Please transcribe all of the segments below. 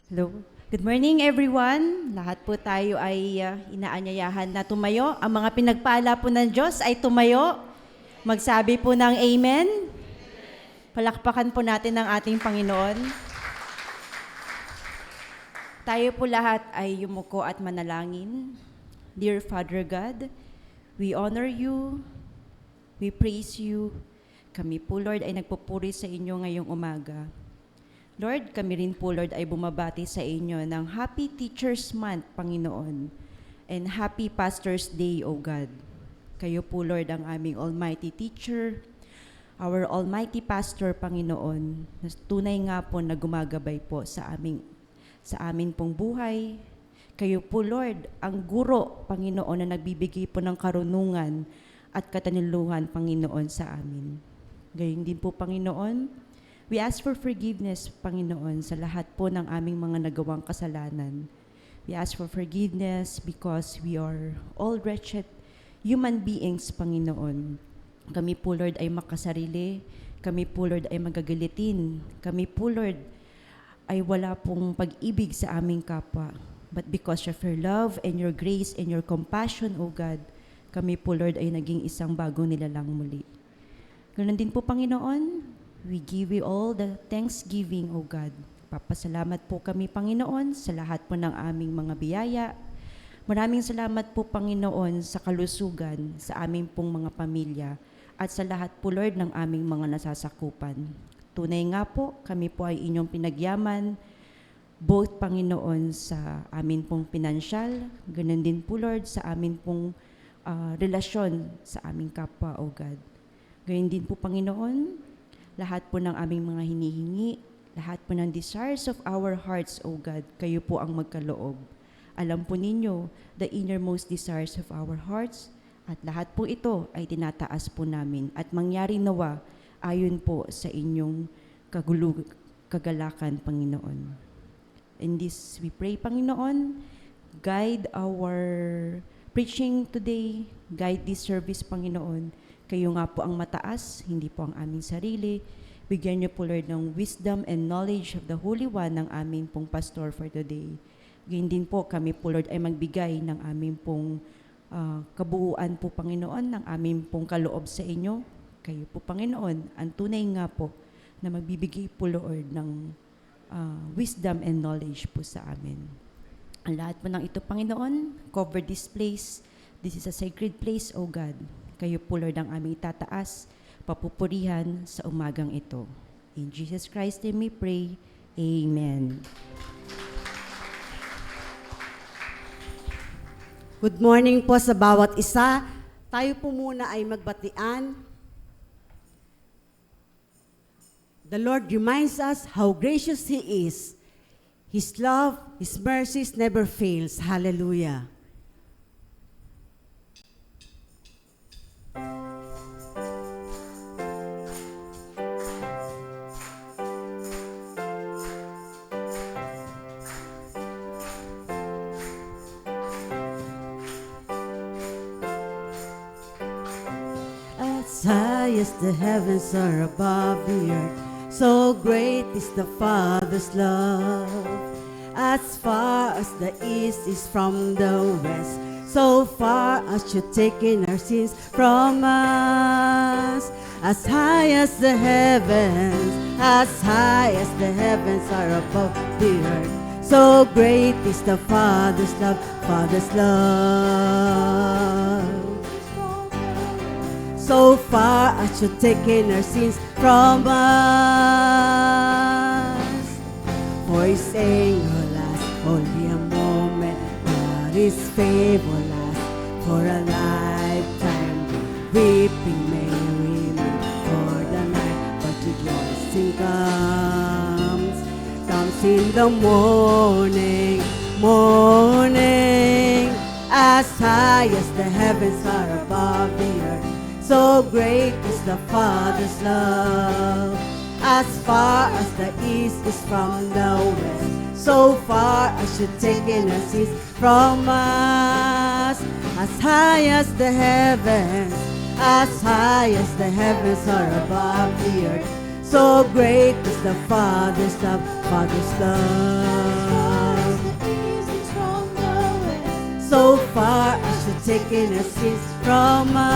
Hello. Good morning everyone. Lahat po tayo ay inaanyayahan na tumayo. Ang mga pinagpala po ng Diyos ay tumayo. Magsabi po ng Amen. Palakpakan po natin ang ating Panginoon. Tayo po lahat ay yumuko at manalangin. Dear Father God, we honor you, we praise you. Kami po Lord ay nagpupuri sa inyo ngayong umaga. Lord, kami rin po, Lord, ay bumabati sa inyo ng Happy Teachers Month, Panginoon, and Happy Pastors Day, O God. Kayo po, Lord, ang aming Almighty Teacher, our Almighty Pastor, Panginoon, na tunay nga po na gumagabay po sa amin pong buhay. Kayo po, Lord, ang guro, Panginoon, na nagbibigay po ng karunungan at kataniluhan, Panginoon, sa amin. Gayon din po, Panginoon, we ask for forgiveness, Panginoon, sa lahat po ng aming mga nagawang kasalanan. We ask for forgiveness because we are all wretched human beings, Panginoon. Kami po, Lord, ay makasarili. Kami po, Lord, ay magagalitin. Kami po, Lord, ay wala pong pag-ibig sa aming kapwa. But because of your love and your grace and your compassion, O God, kami po, Lord, ay naging isang bagong nilalang muli. Ganun din po, Panginoon, we give you all the thanksgiving, O God. Papasalamat po kami, Panginoon, sa lahat po ng aming mga biyaya. Maraming salamat po, Panginoon, sa kalusugan, sa aming pong mga pamilya, at sa lahat po, Lord, ng aming mga nasasakupan. Tunay nga po, kami po ay inyong pinagyaman, both, Panginoon, sa amin pong pinansyal, ganun din po, Lord, sa amin pong relasyon sa aming kapwa, O God. Ganun din po, Panginoon, lahat po ng aming mga hinihingi, lahat po ng desires of our hearts, O God, kayo po ang magkaloob. Alam po ninyo the innermost desires of our hearts, at lahat po ito ay tinataas po namin at mangyari nawa ayon po sa inyong kagalakan, Panginoon. In this we pray, Panginoon, guide our preaching today, guide this service, Panginoon. Kayo nga po ang mataas, hindi po ang aming sarili. Bigyan niyo po, Lord, ng wisdom and knowledge of the Holy One ng aming pong pastor for today. Ganyan din po, kami po, Lord, ay magbigay ng aming pong kabuuan po, Panginoon, ng aming pong kaloob sa inyo. Kayo po, Panginoon, ang tunay nga po na magbibigay po, Lord, ng wisdom and knowledge po sa amin. Ang lahat po ng ito, Panginoon, cover this place. This is a sacred place, O God. Kayo po, Lord, ang aming itataas, papupurihan sa umagang ito. In Jesus Christ name we pray. Amen. Good morning po sa bawat isa. Tayo po muna ay magbatian. The Lord reminds us how gracious He is. His love, His mercies never fails. Hallelujah. As high as the heavens are above the earth, so great is the Father's love. As far as the east is from the west, so far as you're taking our sins from us. As high as the heavens are above the earth, so great is the Father's love, Father's love. So far as you're taking our sins from us. For His anger lasts only a moment, but His favor lasts for a lifetime. Weeping may remain for the night, but rejoicing comes in the morning, morning. As high as the heavens are above the earth, so great is the Father's love. As far as the east is from the west, so far as you're taking our sins from us. As high as the heavens are above the earth, so great is the Father's love, Father's love. So far as you've taken our sins from us.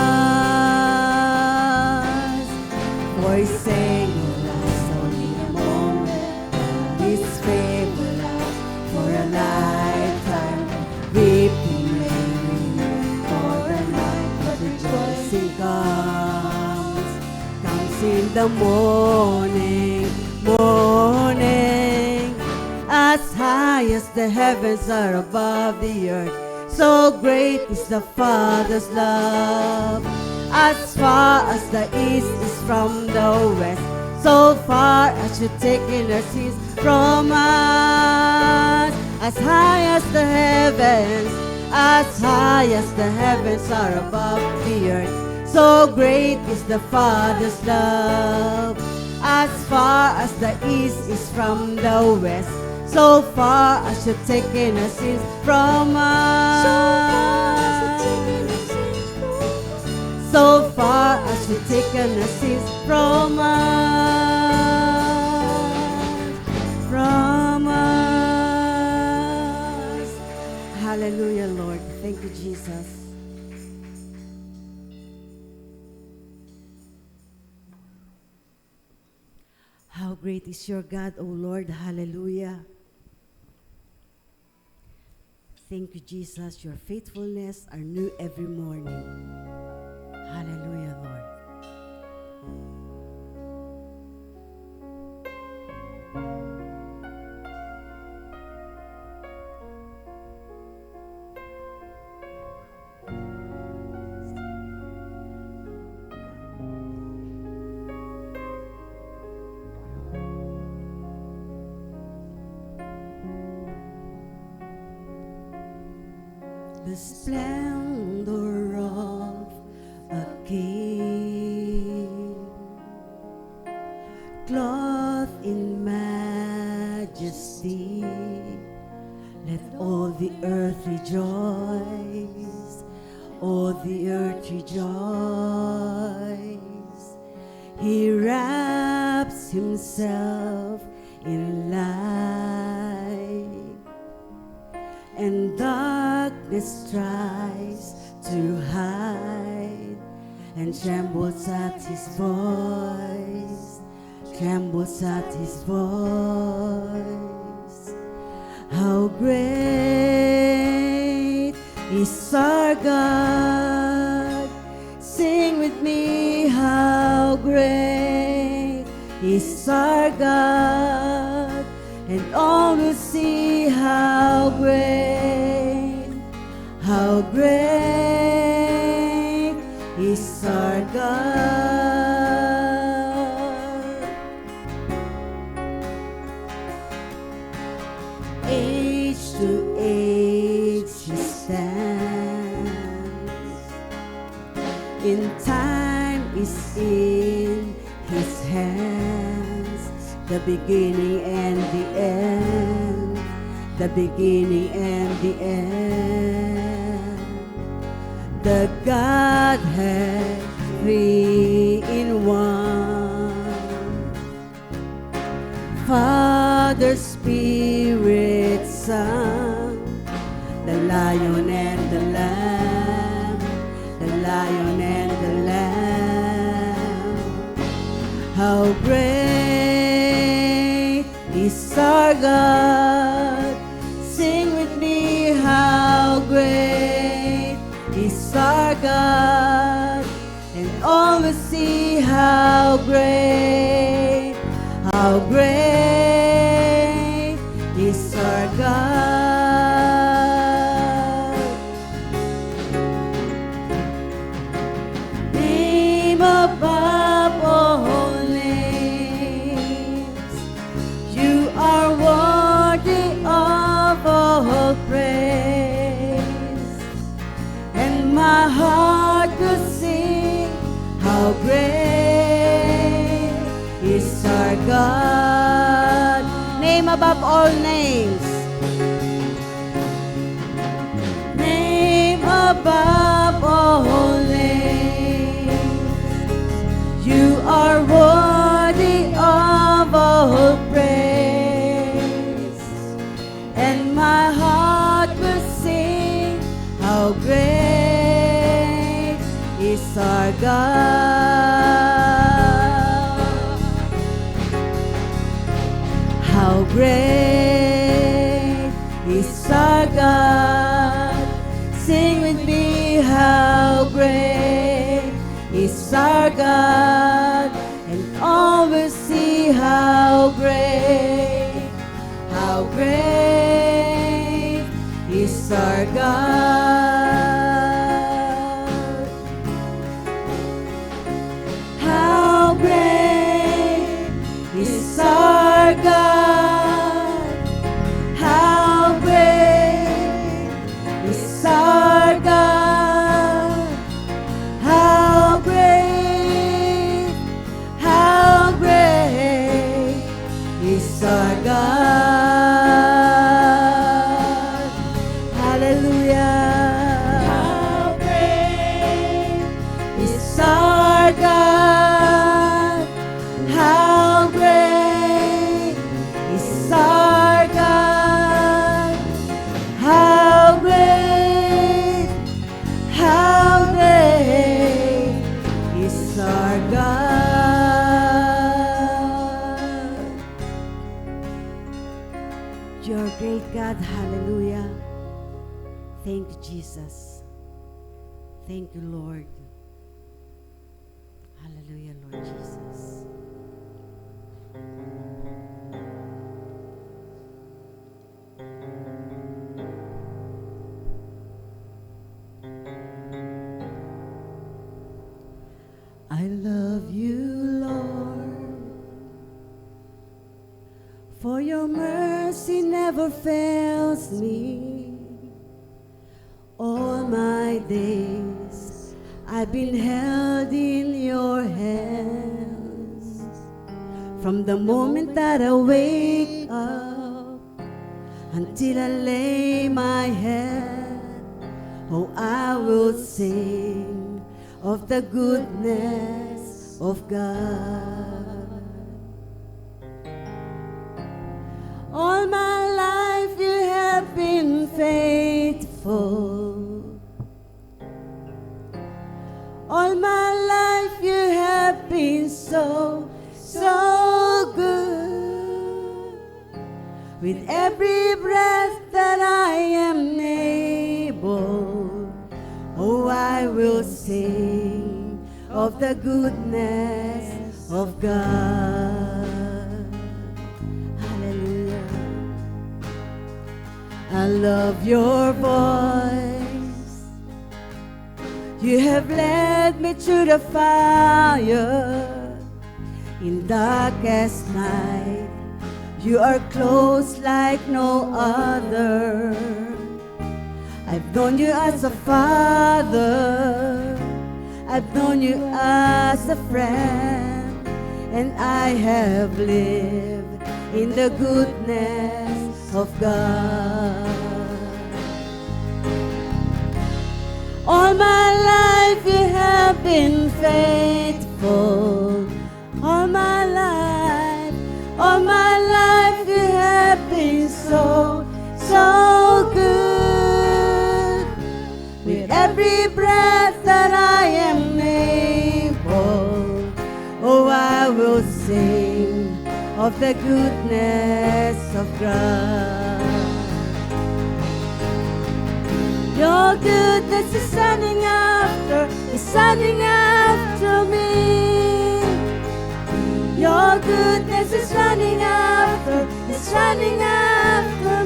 For His sake will last only a moment, His favor will last for a lifetime. Weeping may remain for the night, but rejoicing comes in the morning, morning. As high as the heavens are above the earth, so great is the Father's love. As far as the east is from the west, so far as you've taken our sins from us. As high as the heavens are above the earth, so great is the Father's love. As far as the east is from the west, so far as you've taken our sins from us. So far as you've taken our sins from us. From us. Hallelujah, Lord. Thank you, Jesus. How great is your God, O Lord. Hallelujah. Thank you, Jesus. Your faithfulness are new every morning. Hallelujah, Lord. The splendor of a king, clothed in majesty, let all the earth rejoice, all the earth rejoice. He wraps himself in light, and darkness tries to hide, and trembles at his voice, trembles at his voice. How great is our God! Sing with me, how great is our God! And all will see how great is our God. Age to age He stands, in time is in His hands, the beginning and the end, the beginning and the end. The Godhead, three in one, Father, Spirit, Son, the Lion and the Lamb, the Lion and the Lamb. How great is our God! Sing with me, how great is our God! And all will see how great is our God. Name above all names, you are worthy of all praise, and my heart will sing how great is our God. Name above all names, name above all names, you are worthy of all praise, and my heart will sing is our God. How great is our God. Sing with me, how great is our God. And all will see how great is our God. How great is our God. How great is our God. How great is our God. Hallelujah. How great is our God. How great is our God. How great is our God. You're a great God. Hallelujah. Thank you, Jesus. Thank you, Lord. Hallelujah, Lord Jesus. I love you, Lord, for your mercy never fails me. All my days I've been held in your hands. From the moment that I wake up until I lay my head, oh, I will sing of the goodness of God. All my life you have been faithful. All my life you have been so good. With every breath that I am able, oh, I will sing of the goodness of God. Hallelujah. I love your voice. You have led me through the fire. In darkest night, you are close like no other. I've known you as a father. I've known you as a friend. And I have lived in the goodness of God. All my life you have been faithful. All my life you have been so good. With every breath that I am able, oh, I will sing of the goodness of God. Your goodness is running after me. Your goodness is running after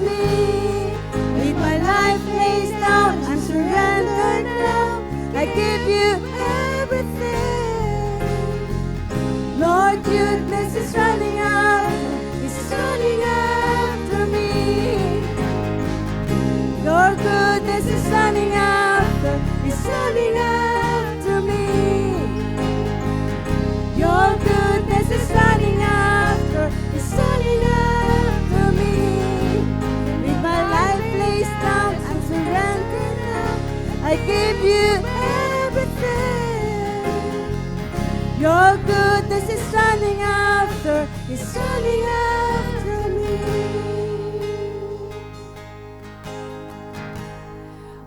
me. With my life laid down, I'm surrendered now. I give you everything. Lord, goodness is running after me. Your goodness is running after me. Your goodness is running after me. With my life laid down, I'm surrendered now. I give you everything. Your goodness is running after me.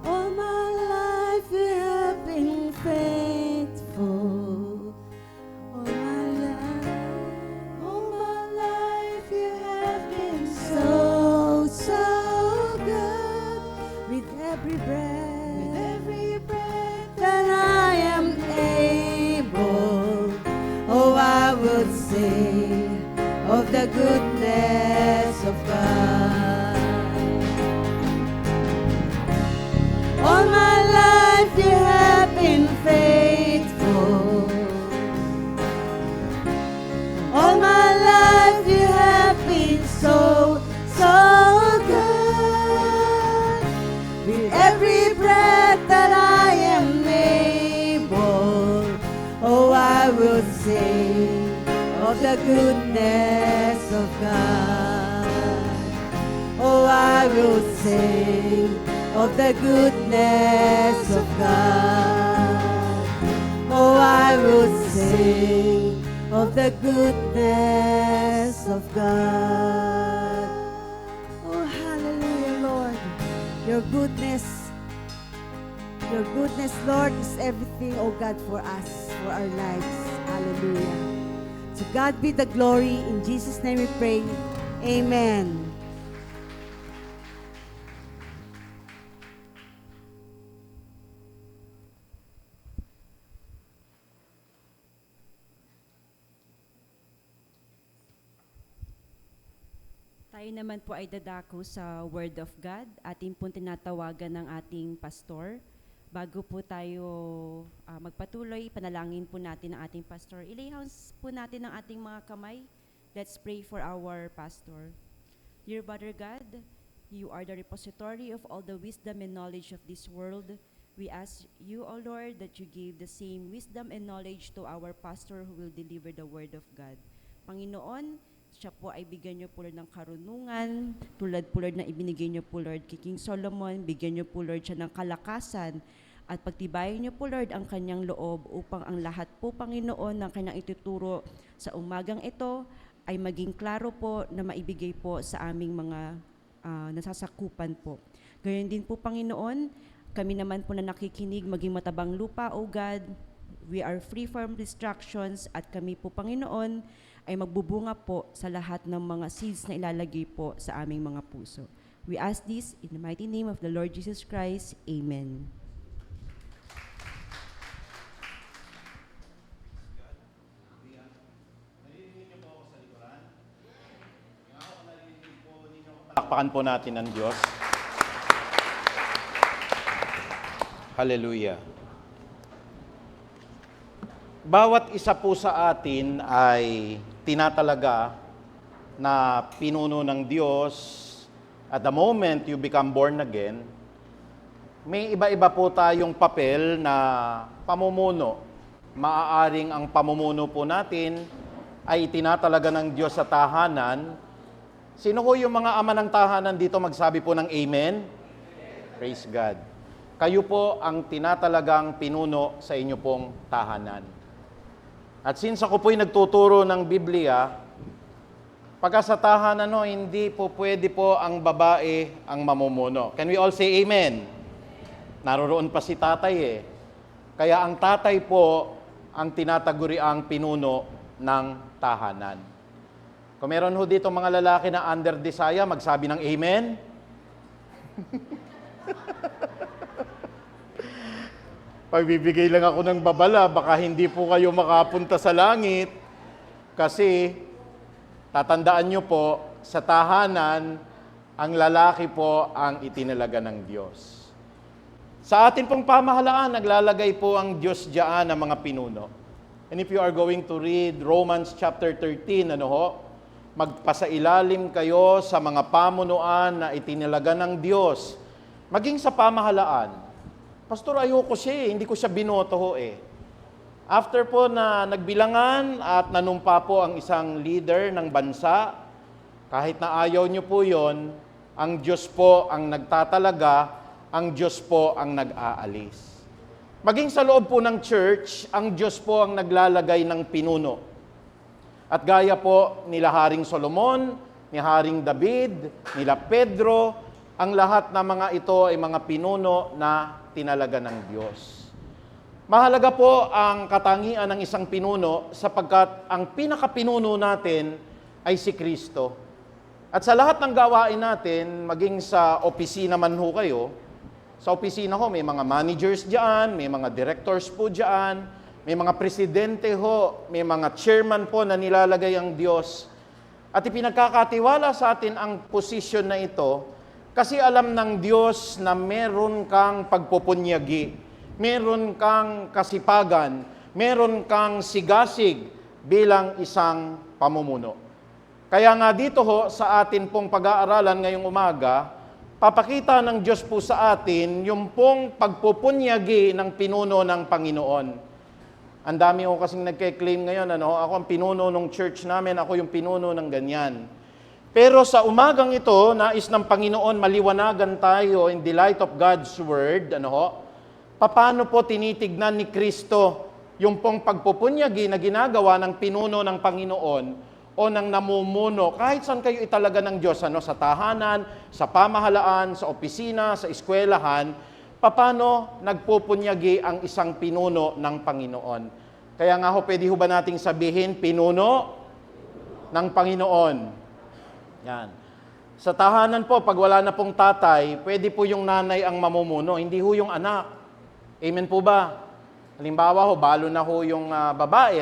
All my life you have been faithful. sing of the goodness of God. All my life you have been faithful. All my life you have been so, so good. With every breath that I am able, oh, I will sing of the goodness of God. Oh, I will sing of the goodness of God. Oh, I will sing of the goodness of God. Oh, hallelujah, Lord. Your goodness, Lord, is everything, oh God, for us, for our lives. Hallelujah. To God be the glory. In Jesus' name we pray. Amen. Tayo naman po ay dadako sa Word of God. Ating po tinatawagan ng ating pastor. Bago po tayo magpatuloy, panalangin po natin ang ating pastor. Ilihans po natin ang ating mga kamay. Let's pray for our pastor. Dear Father God, you are the repository of all the wisdom and knowledge of this world. We ask you, O Lord, that you give the same wisdom and knowledge to our pastor who will deliver the Word of God. Panginoon, siya po ay bigyan niyo po Lord ng karunungan, tulad po Lord na ibinigay niyo po Lord kay King Solomon, bigyan niyo po Lord siya ng kalakasan, at pagtibayin niyo po Lord ang kanyang loob upang ang lahat po Panginoon ng kanyang ituturo sa umagang ito ay maging klaro po na maibigay po sa aming mga nasasakupan po. Gayon din po Panginoon, kami naman po na nakikinig maging matabang lupa, O God, we are free from distractions at kami po Panginoon ay magbubunga po sa lahat ng mga seeds na ilalagay po sa aming mga puso. We ask this in the mighty name of the Lord Jesus Christ. Amen. Takpakan po natin ang Diyos. Hallelujah. Bawat isa po sa atin ay tinatalaga na pinuno ng Diyos. At the moment you become born again, may iba-iba po tayong papel na pamumuno. Maaaring ang pamumuno po natin ay tinatalaga ng Diyos sa tahanan. Sino ko yung mga ama ng tahanan dito magsabi po ng Amen? Praise God. Kayo po ang tinatalagang pinuno sa inyo pong tahanan. At since ako po'y nagtuturo ng Biblia, pagka sa tahanan, hindi po pwede po ang babae ang mamumuno. Can we all say amen? Naroroon pa si tatay eh. Kaya ang tatay po ang tinataguriang pinuno ng tahanan. Kung meron ho dito mga lalaki na under desire, magsabi ng amen. Pagbibigay lang ako ng babala, baka hindi po kayo makapunta sa langit. Kasi, tatandaan nyo po, sa tahanan, ang lalaki po ang itinalaga ng Diyos. Sa atin pong pamahalaan, naglalagay po ang Diyos diyan ng mga pinuno. And if you are going to read Romans chapter 13, magpasailalim kayo sa mga pamunuan na itinalaga ng Diyos. Maging sa pamahalaan. Pastor, ayoko siya hindi ko siya binoto ho eh. After po na nagbilangan at nanumpa po ang isang leader ng bansa, kahit na ayaw niyo po yon, ang Diyos po ang nagtatalaga, ang Diyos po ang nag-aalis. Maging sa loob po ng church, ang Diyos po ang naglalagay ng pinuno. At gaya po nila Haring Solomon, ni Haring David, nila Pedro, ang lahat na mga ito ay mga pinuno na tinalaga ng Diyos. Mahalaga po ang katangian ng isang pinuno sapagkat ang pinakapinuno natin ay si Kristo. At sa lahat ng gawain natin, maging sa opisina man ho kayo, sa opisina ho may mga managers diyan, may mga directors po diyan, may mga presidente ho, may mga chairman po na nilalagay ang Diyos. At ipinagkakatiwala sa atin ang posisyon na ito kasi alam ng Diyos na meron kang pagpupunyagi, meron kang kasipagan, meron kang sigasig bilang isang pamumuno. Kaya nga dito ho, sa atin pong pag-aaralan ngayong umaga, papakita ng Diyos po sa atin yung pong pagpupunyagi ng pinuno ng Panginoon. Ang dami ko kasing nagke-claim ngayon, ako ang pinuno ng church namin, ako yung pinuno ng ganyan. Pero sa umagang ito, nais ng Panginoon maliwanagan tayo in the light of God's Word, paano po tinitignan ni Kristo yung pong pagpupunyagi na ginagawa ng pinuno ng Panginoon o ng namumuno, kahit saan kayo italaga ng Diyos, sa tahanan, sa pamahalaan, sa opisina, sa eskwelahan, paano nagpupunyagi ang isang pinuno ng Panginoon. Kaya nga pwede ho ba nating sabihin, pinuno ng Panginoon. Yan. Sa tahanan po, pag wala na pong tatay, pwede po yung nanay ang mamumuno, hindi ho yung anak. Amen po ba? Halimbawa balo na ho yung babae,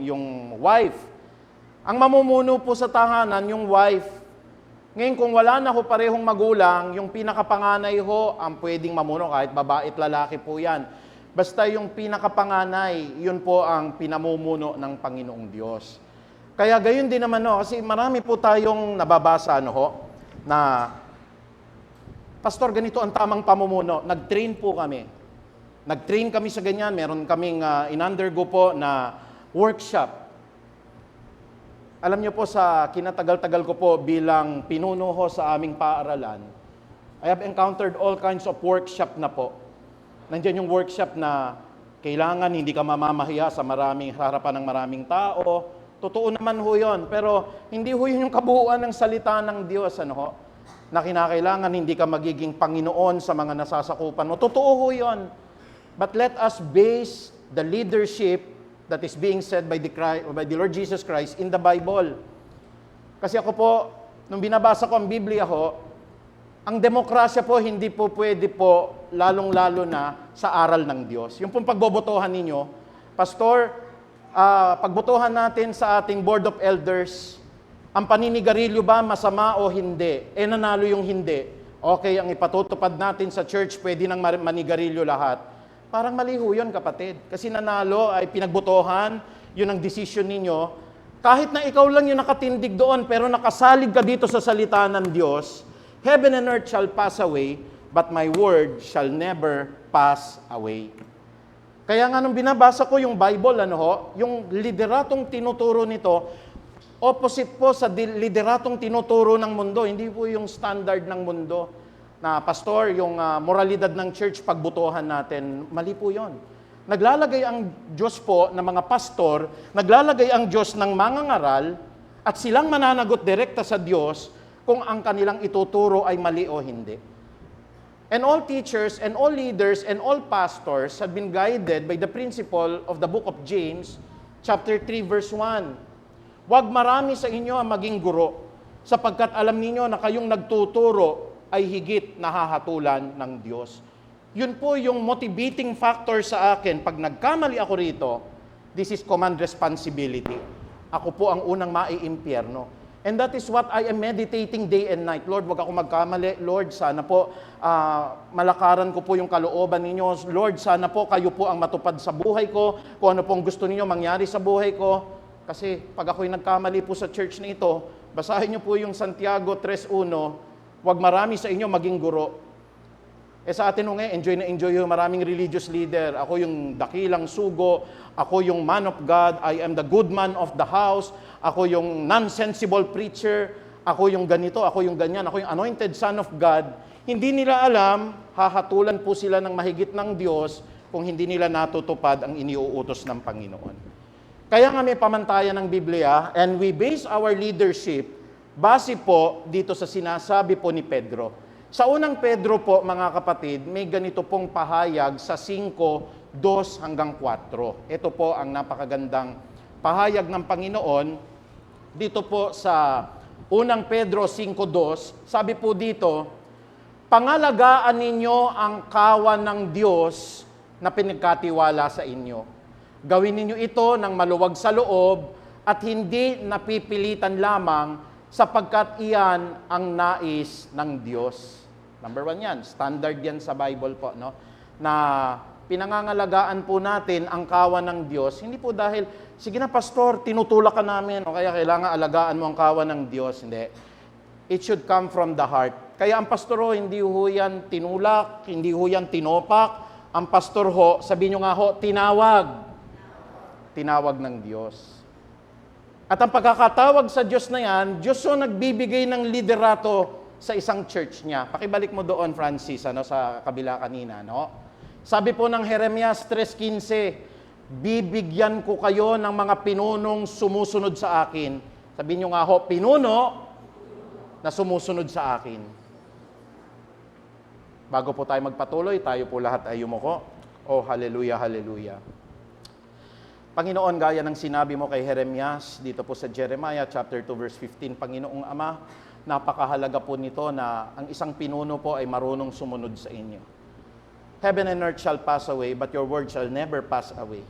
yung wife. Ang mamumuno po sa tahanan, yung wife. Ngayon, kung wala na parehong magulang, yung pinakapanganay ang pwedeng mamuno, kahit babae at lalaki po yan. Basta yung pinakapanganay, yun po ang pinamumuno ng Panginoong Diyos. Kaya gayon din naman, kasi marami po tayong nababasa, na, Pastor, ganito ang tamang pamumuno. Nag-train po kami. Nag-train kami sa ganyan. Meron kaming in-undergo po na workshop. Alam niyo po, sa kinatagal-tagal ko po bilang pinuno sa aming paaralan, I have encountered all kinds of workshop na po. Nandiyan yung workshop na kailangan hindi ka mamamahiya sa harapan ng maraming tao. Totoo naman yun, pero hindi yun yung kabuuan ng salita ng Diyos, na kinakailangan hindi ka magiging Panginoon sa mga nasasakupan mo. Totoo yun. But let us base the leadership that is being said by the Lord Jesus Christ in the Bible. Kasi ako po, nung binabasa ko ang Biblia ang demokrasya po hindi po pwede po lalong-lalo na sa aral ng Diyos. Yung pong pagbobotohan ninyo, Pastor, pagbotohan natin sa ating Board of Elders, ang paninigarilyo ba masama o hindi? Nanalo yung hindi. Okay, ang ipatutupad natin sa church, pwede nang manigarilyo lahat. Parang mali yun, kapatid. Kasi nanalo ay pinagbotohan, yun ang decision ninyo. Kahit na ikaw lang yung nakatindig doon, pero nakasalig ka dito sa salita ng Diyos, heaven and earth shall pass away, but my word shall never pass away. Kaya nga nung binabasa ko yung Bible, yung lideratong tinuturo nito, opposite po sa lideratong tinuturo ng mundo, hindi po yung standard ng mundo. Na pastor, yung moralidad ng church, pagbotohan natin, mali po yun. Naglalagay ang Diyos po ng mga pastor, naglalagay ang Diyos ng mangangaral, at silang mananagot direkta sa Diyos kung ang kanilang ituturo ay mali o hindi. And all teachers and all leaders and all pastors have been guided by the principle of the book of James, chapter 3, verse 1. Huwag marami sa inyo ang maging guro, sapagkat alam ninyo na kayong nagtuturo ay higit nahahatulan ng Diyos. Yun po yung motivating factor sa akin. Pag nagkamali ako rito, this is command responsibility. Ako po ang unang maiimpyerno. And that is what I am meditating day and night. Lord, wag ako magkamali. Lord, sana po malakaran ko po yung kalooban ninyo. Lord, sana po kayo po ang matupad sa buhay ko. Kung ano pong gusto ninyo mangyari sa buhay ko. Kasi pag ako'y nagkamali po sa church na ito, basahin niyo po yung Santiago 3:1, wag marami sa inyo maging guro. Sa atin enjoy na enjoy yung maraming religious leader. Ako yung dakilang sugo, ako yung man of God, I am the good man of the house, ako yung nonsensible preacher, ako yung ganito, ako yung ganyan, ako yung anointed son of God. Hindi nila alam, hahatulan po sila ng mahigit ng Diyos kung hindi nila natutupad ang iniuutos ng Panginoon. Kaya nga may pamantayan ng Biblia, and we base our leadership base po dito sa sinasabi po ni Pedro. Sa unang Pedro po, mga kapatid, may ganito pong pahayag sa 5:2 hanggang 4. Ito po ang napakagandang pahayag ng Panginoon. Dito po sa unang Pedro 5:2, sabi po dito, pangalagaan ninyo ang kawan ng Diyos na pinagkatiwala sa inyo. Gawin ninyo ito ng maluwag sa loob at hindi napipilitan lamang sapagkat iyan ang nais ng Diyos. Number 1 yan, standard yan sa Bible po, no? Na pinangangalagaan po natin ang kawan ng Diyos, hindi po dahil, sige na pastor, tinutulak ka namin, o kaya kailangan alagaan mo ang kawan ng Diyos. Hindi. It should come from the heart. Kaya ang pastor ho, hindi ho yan tinulak, hindi ho yan tinopak. Ang pastor ho, sabihin nyo nga ho, tinawag. Tinawag ng Diyos. At ang pagkakatawag sa Diyos na yan, Diyos ho nagbibigay ng liderato sa isang church niya. Pakibalik mo doon, Francis, sa kabila kanina, no? Sabi po ng Jeremias 3:15, bibigyan ko kayo ng mga pinunong sumusunod sa akin. Sabihin nyo nga ho, pinuno na sumusunod sa akin. Bago po tayo magpatuloy, tayo po lahat ay yumuko. Oh, hallelujah, hallelujah. Panginoon, gaya ng sinabi mo kay Jeremias, dito po sa Jeremiah chapter 2 verse 15, Panginoong Ama, napakahalaga po nito na ang isang pinuno po ay marunong sumunod sa inyo. Heaven and earth shall pass away, but your word shall never pass away.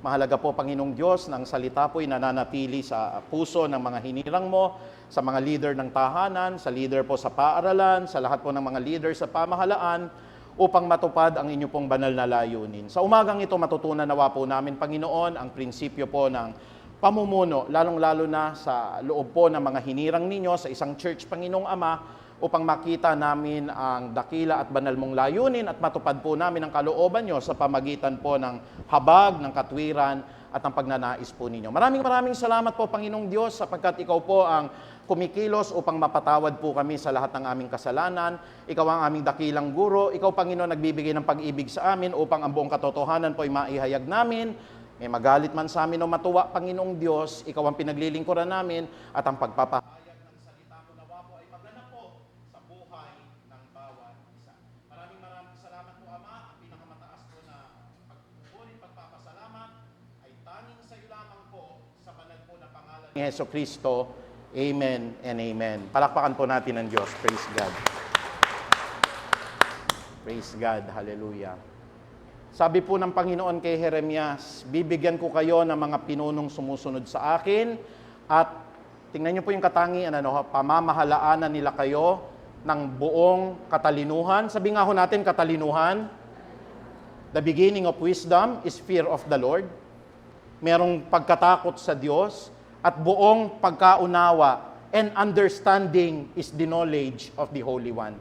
Mahalaga po, Panginoong Diyos, na ang salita po'y nananatili sa puso ng mga hinirang mo, sa mga leader ng tahanan, sa leader po sa paaralan, sa lahat po ng mga leader sa pamahalaan, upang matupad ang inyo pong banal na layunin. Sa umagang ito, matutunan nawa po namin, Panginoon, ang prinsipyo po ng pamumuno, lalong-lalo na sa loob po ng mga hinirang ninyo sa isang church, Panginoong Ama, upang makita namin ang dakila at banal mong layunin at matupad po namin ang kalooban nyo sa pamagitan po ng habag, ng katwiran at ang pagnanais po ninyo. Maraming salamat po, Panginoong Diyos, sapagkat ikaw po ang kumikilos upang mapatawad po kami sa lahat ng aming kasalanan. Ikaw ang aming dakilang guro. Ikaw, Panginoon, nagbibigay ng pag-ibig sa amin upang ang buong katotohanan po ay maihayag namin. May magalit man sa amin o matuwa, Panginoong Diyos, ikaw ang pinaglilingkuran namin at ang pagpapahayag ng salita mo nawa po ay magganap po sa buhay ng bawat isa. Maraming salamat po, Ama. Ang pinakamataas po na pagpupuri, pagpapasalamat ay tanging sa iyo lamang po sa banal po na pangalan ni Jesucristo. Amen and amen. Palakpakan po natin ang Diyos. Praise God. Praise God. Hallelujah. Sabi po ng Panginoon kay Jeremias, bibigyan ko kayo ng mga pinunong sumusunod sa akin at tingnan niyo po yung katangian, pamamalaanan nila kayo ng buong katalinuhan. Sabi nga ho natin, katalinuhan. The beginning of wisdom is fear of the Lord. Merong pagkatakot sa Diyos. At buong pagkaunawa and understanding is the knowledge of the Holy One.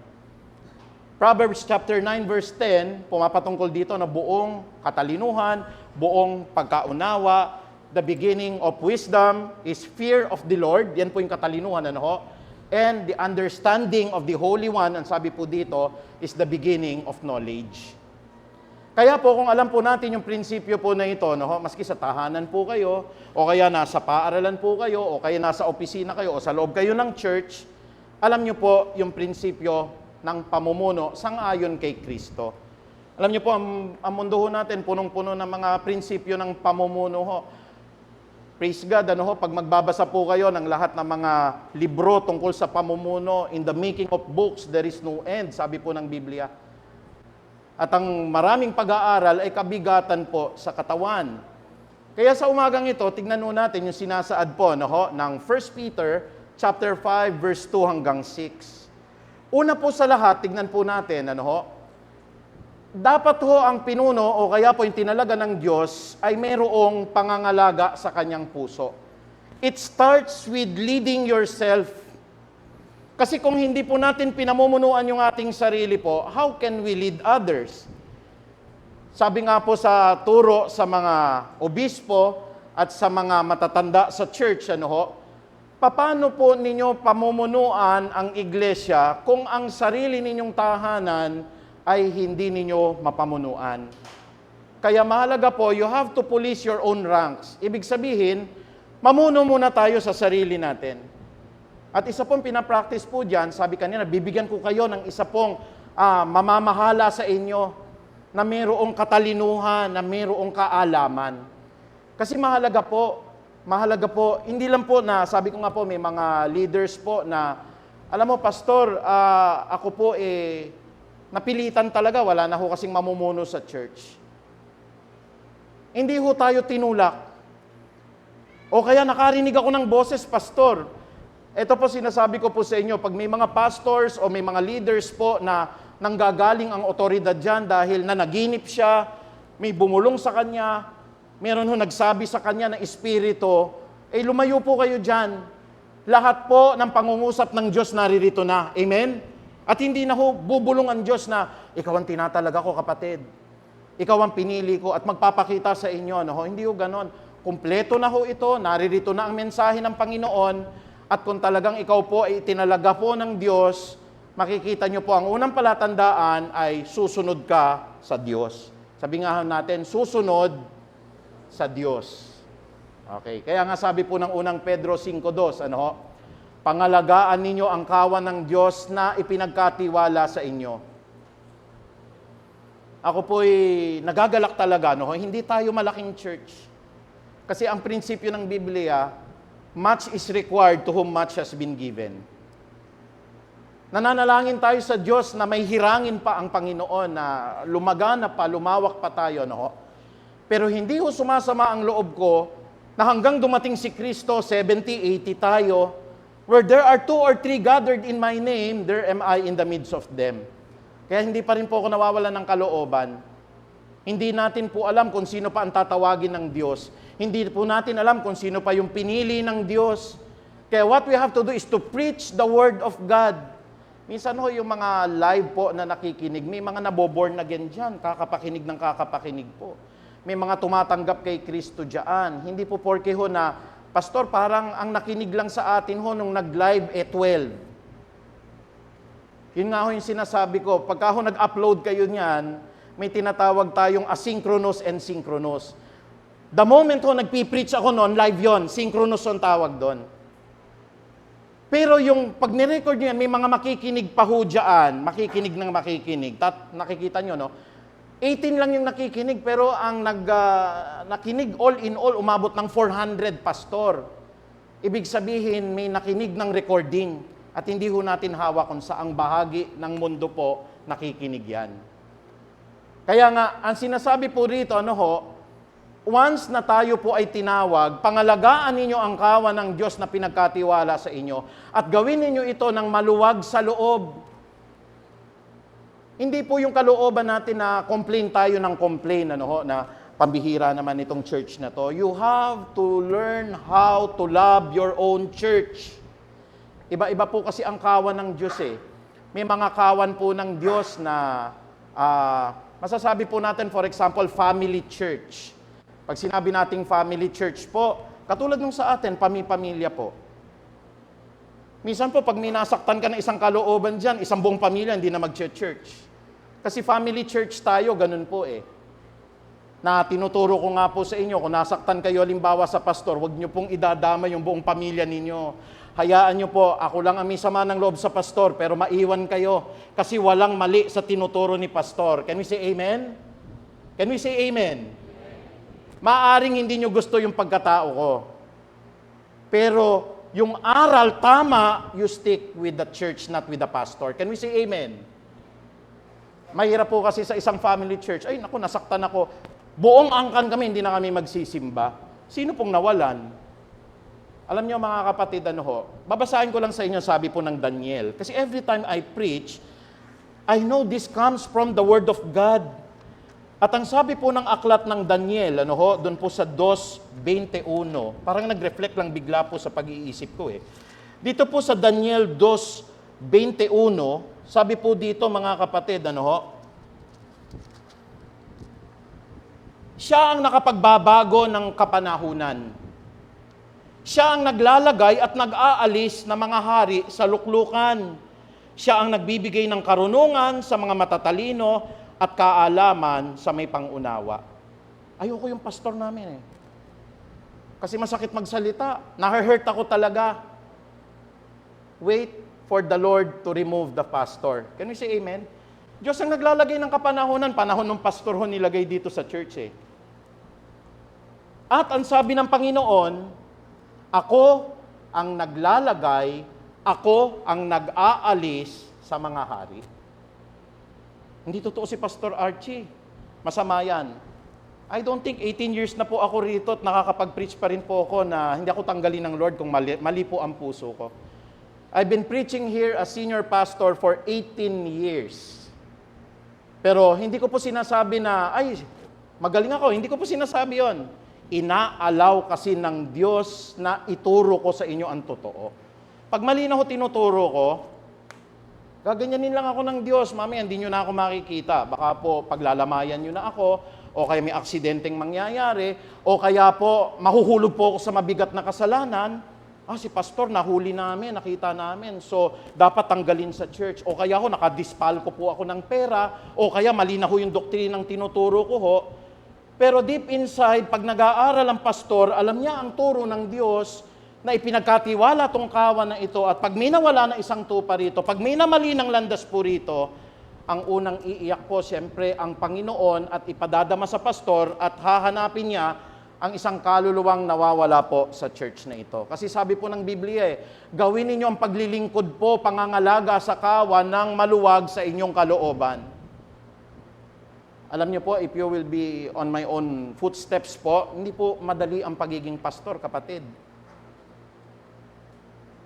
Proverbs chapter 9 verse 10, pumapatungkol dito na buong katalinuhan, buong pagkaunawa, the beginning of wisdom is fear of the Lord, yan po yung katalinuhan, and the understanding of the Holy One, ang sabi po dito, is the beginning of knowledge. Kaya po kung alam po natin yung prinsipyo po na ito, maski sa tahanan po kayo, o kaya nasa paaralan po kayo, o kaya nasa opisina kayo, o sa loob kayo ng church, alam nyo po yung prinsipyo ng pamumuno sang-ayon kay Kristo. Alam nyo po, ang mundo ho natin, punong-puno ng mga prinsipyo ng pamumuno ho. Praise God, pag magbabasa po kayo ng lahat ng mga libro tungkol sa pamumuno, in the making of books, there is no end, sabi po ng Biblia. At ang maraming pag-aaral ay kabigatan po sa katawan. Kaya sa umagang ito, tignan natin yung sinasaad po ng 1 Peter chapter 5 verse 2 hanggang 6. Una po sa lahat, tignan po natin, dapat ho ang pinuno o kaya po yung tinalaga ng Diyos ay mayroong pangangalaga sa kanyang puso. It starts with leading yourself. Kasi kung hindi po natin pinamumunuan yung ating sarili po, how can we lead others? Sabi nga po sa turo sa mga obispo at sa mga matatanda sa church, paano po ninyo pamumunuan ang iglesia kung ang sarili ninyong tahanan ay hindi ninyo mapamunuan? Kaya mahalaga po, you have to police your own ranks. Ibig sabihin, mamuno muna tayo sa sarili natin. At isa pong pinapractice po dyan, sabi kanina, bibigyan ko kayo ng isa pong mamamahala sa inyo na mayroong katalinuhan, na mayroong kaalaman. Kasi mahalaga po, hindi lang po na, sabi ko nga po, may mga leaders po na, alam mo, pastor, ako po napilitan talaga, wala na ho kasing mamumuno sa church. Hindi ho tayo tinulak. O kaya nakarinig ako ng boses, pastor. Ito po sinasabi ko po sa inyo, pag may mga pastors o may mga leaders po na nanggagaling ang otoridad dyan dahil nanaginip siya, may bumulong sa kanya, meron ho nagsabi sa kanya na espiritu, lumayo po kayo dyan. Lahat po ng pangungusap ng Diyos naririto na. Amen? At hindi na ho bubulong ang Diyos na, ikaw ang tinatalaga ko, kapatid. Ikaw ang pinili ko at magpapakita sa inyo. No? Hindi ho ganon. Kumpleto na ho ito, naririto na ang mensahe ng Panginoon. At kung talagang ikaw po ay itinalaga po ng Diyos, makikita nyo po ang unang palatandaan ay susunod ka sa Diyos. Sabi nga natin, susunod sa Diyos. Okay, kaya nga sabi po ng unang Pedro 5:2, ano ho? Pangalagaan ninyo ang kawan ng Diyos na ipinagkatiwala sa inyo. Ako po'y nagagalak talaga, no? Hindi tayo malaking church. Kasi ang prinsipyo ng Biblia, much is required to whom much has been given. Nananalangin tayo sa Diyos na may hirangin pa ang Panginoon, na lumagana pa, lumawak pa tayo, no? Pero hindi ho sumasama ang loob ko na hanggang dumating si Kristo, 70, 80 tayo, where there are 2 or 3 gathered in my name, there am I in the midst of them. Kaya hindi pa rin po ako nawawalan ng kalooban. Hindi natin po alam kung sino pa ang tatawagin ng Diyos. Hindi po natin alam kung sino pa yung pinili ng Diyos. Kaya what we have to do is to preach the Word of God. Minsan ho, yung mga live po na nakikinig, may mga naboborn again dyan, kakapakinig ng kakapakinig po. May mga tumatanggap kay Kristo dyan. Hindi po porke ho na, Pastor, parang ang nakinig lang sa atin ho nung nag-live 12. Yun nga ho yung sinasabi ko, pagka ho nag-upload kayo niyan, may tinatawag tayong asynchronous and synchronous. The moment ho nagpipreach ako noon, live yon, synchronous ang tawag doon. Pero yung pag nirecord nyo yan, may mga makikinig pa ho dyan, makikinig ng makikinig. Nakikita nyo, no? 18 lang yung nakikinig, pero ang nakinig all in all, umabot ng 400 pastor. Ibig sabihin, may nakinig ng recording. At hindi ho natin hawak kung saang bahagi ng mundo po nakikinig yan. Kaya nga, ang sinasabi po rito, ano ho, once na tayo po ay tinawag, pangalagaan ninyo ang kawan ng Diyos na pinagkatiwala sa inyo at gawin ninyo ito ng maluwag sa loob. Hindi po yung kalooban natin na complain tayo ng complain, ano ho, na pambihira naman itong church na to. You have to learn how to love your own church. Iba-iba po kasi ang kawan ng Diyos eh. May mga kawan po ng Diyos na masasabi po natin, for example, family church. Pag sinabi nating family church po, katulad nung sa atin, pamilya po. Minsan po, pag minasaktan ka ng isang kalooban dyan, isang buong pamilya, hindi na mag-church. Kasi family church tayo, ganun po eh. Na tinuturo ko nga po sa inyo, kung nasaktan kayo, halimbawa sa pastor, huwag nyo pong idadama yung buong pamilya ninyo. Hayaan nyo po, ako lang ang may sama ng loob sa pastor, pero maiwan kayo. Kasi walang mali sa tinuturo ni pastor. Can we say amen? Can we say amen? Maaring hindi nyo gusto yung pagkatao ko. Pero yung aral tama, you stick with the church, not with the pastor. Can we say amen? Mahirap po kasi sa isang family church, ay naku, nasaktan ako. Buong angkan kami, hindi na kami magsisimba. Sino pong nawalan? Alam niyo mga kapatid, ano ho, babasahin ko lang sa inyo, sabi po ng Daniel. Kasi every time I preach, I know this comes from the Word of God. At ang sabi po ng aklat ng Daniel, ano ho, doon po sa 2:21, parang nag-reflect lang bigla po sa pag-iisip ko eh. Dito po sa Daniel 2:21, sabi po dito mga kapatid, ano ho, siya ang nakapagbabago ng kapanahunan. Siya ang naglalagay at nag-aalis ng mga hari sa luklukan. Siya ang nagbibigay ng karunungan sa mga matatalino at kaalaman sa may pangunawa. Ayoko yung pastor namin eh. Kasi masakit magsalita. Nahihurt ako talaga. Wait for the Lord to remove the pastor. Can we say amen? Diyos ang naglalagay ng kapanahunan. Panahon ng pastor ho nilagay dito sa church eh. At ang sabi ng Panginoon, ako ang naglalagay, ako ang nag-aalis sa mga hari. Hindi totoo si Pastor Archie. Masama yan. I don't think 18 years na po ako rito at nakakapag-preach pa rin po ako na hindi ako tanggalin ng Lord kung mali po ang puso ko. I've been preaching here as senior pastor for 18 years. Pero hindi ko po sinasabi na, ay, magaling ako. Hindi ko po sinasabi yon. Inaalaw kasi ng Diyos na ituro ko sa inyo ang totoo. Pag mali na ho tinuturo ko, gaganyanin lang ako ng Diyos. Mamaya, hindi nyo na ako makikita. Baka po paglalamayan nyo na ako, o kaya may aksidenteng mangyayari, o kaya po mahuhulog po ako sa mabigat na kasalanan. Si pastor, nahuli namin, nakita namin. So, dapat tanggalin sa church. O kaya ho, nakadispal ko po ako ng pera. O kaya mali na ho yung doktrinang tinuturo ko ho. Pero deep inside, pag nag-aaral ang pastor, alam niya ang turo ng Diyos na ipinagkatiwala tong kawan na ito. At pag may nawala na isang tupa rito, pag may namali ng landas po rito, ang unang iiyak po, siyempre, ang Panginoon at ipadadama sa pastor at hahanapin niya ang isang kaluluwang nawawala po sa church na ito. Kasi sabi po ng Biblia gawin ninyo ang paglilingkod po, pangangalaga sa kawan ng maluwag sa inyong kalooban. Alam niyo po, if you will be on my own footsteps po, hindi po madali ang pagiging pastor, kapatid.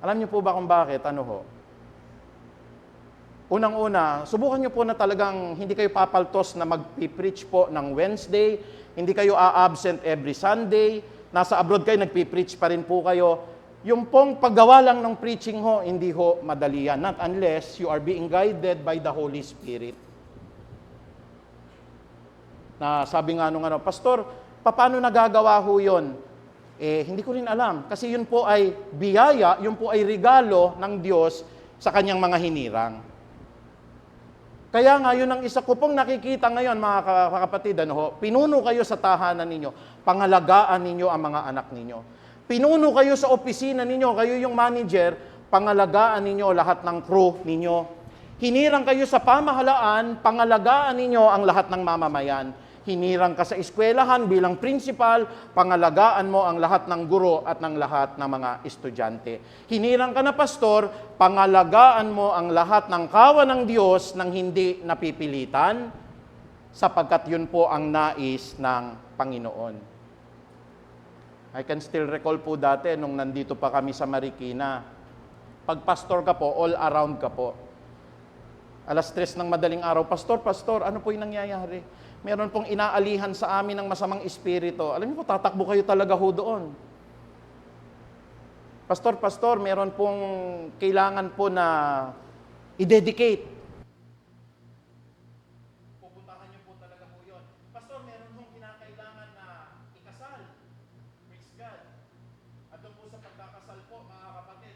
Alam niyo po ba kung bakit? Ano ho? Unang-una, subukan nyo po na talagang hindi kayo papaltos na mag-preach po ng Wednesday, hindi kayo a-absent every Sunday, nasa abroad kayo, nag-preach pa rin po kayo. Yung pong paggawa lang ng preaching ho, hindi ho madali yan. Not unless you are being guided by the Holy Spirit. Na sabi nga nung Pastor, paano nagagawa ho yun? Hindi ko rin alam. Kasi yun po ay biyaya, yun po ay regalo ng Diyos sa kanyang mga hinirang. Kaya nga, yun ang isa ko pong nakikita ngayon, mga kapatid, pinuno kayo sa tahanan ninyo, pangalagaan ninyo ang mga anak ninyo. Pinuno kayo sa opisina ninyo, kayo yung manager, pangalagaan ninyo lahat ng crew ninyo. Hinirang kayo sa pamahalaan, pangalagaan ninyo ang lahat ng mamamayan. Hinirang ka sa eskwelahan bilang principal, pangalagaan mo ang lahat ng guro at ng lahat ng mga estudyante. Hinirang ka na pastor, pangalagaan mo ang lahat ng kawan ng Diyos nang hindi napipilitan, sapagkat yun po ang nais ng Panginoon. I can still recall po dati nung nandito pa kami sa Marikina. Pag pastor ka po, all around ka po. 3:00 ng madaling araw, Pastor, ano po yung nangyayari? Meron pong inaalihan sa amin ng masamang espiritu. Alam niyo po, tatakbo kayo talaga ho doon. Pastor, meron pong kailangan po na i-dedicate. Pupuntahan niyo po talaga po yun. Pastor, meron pong kinakailangan na ikasal. Praise God. At doon po sa pagkakasal po, mga kapatid,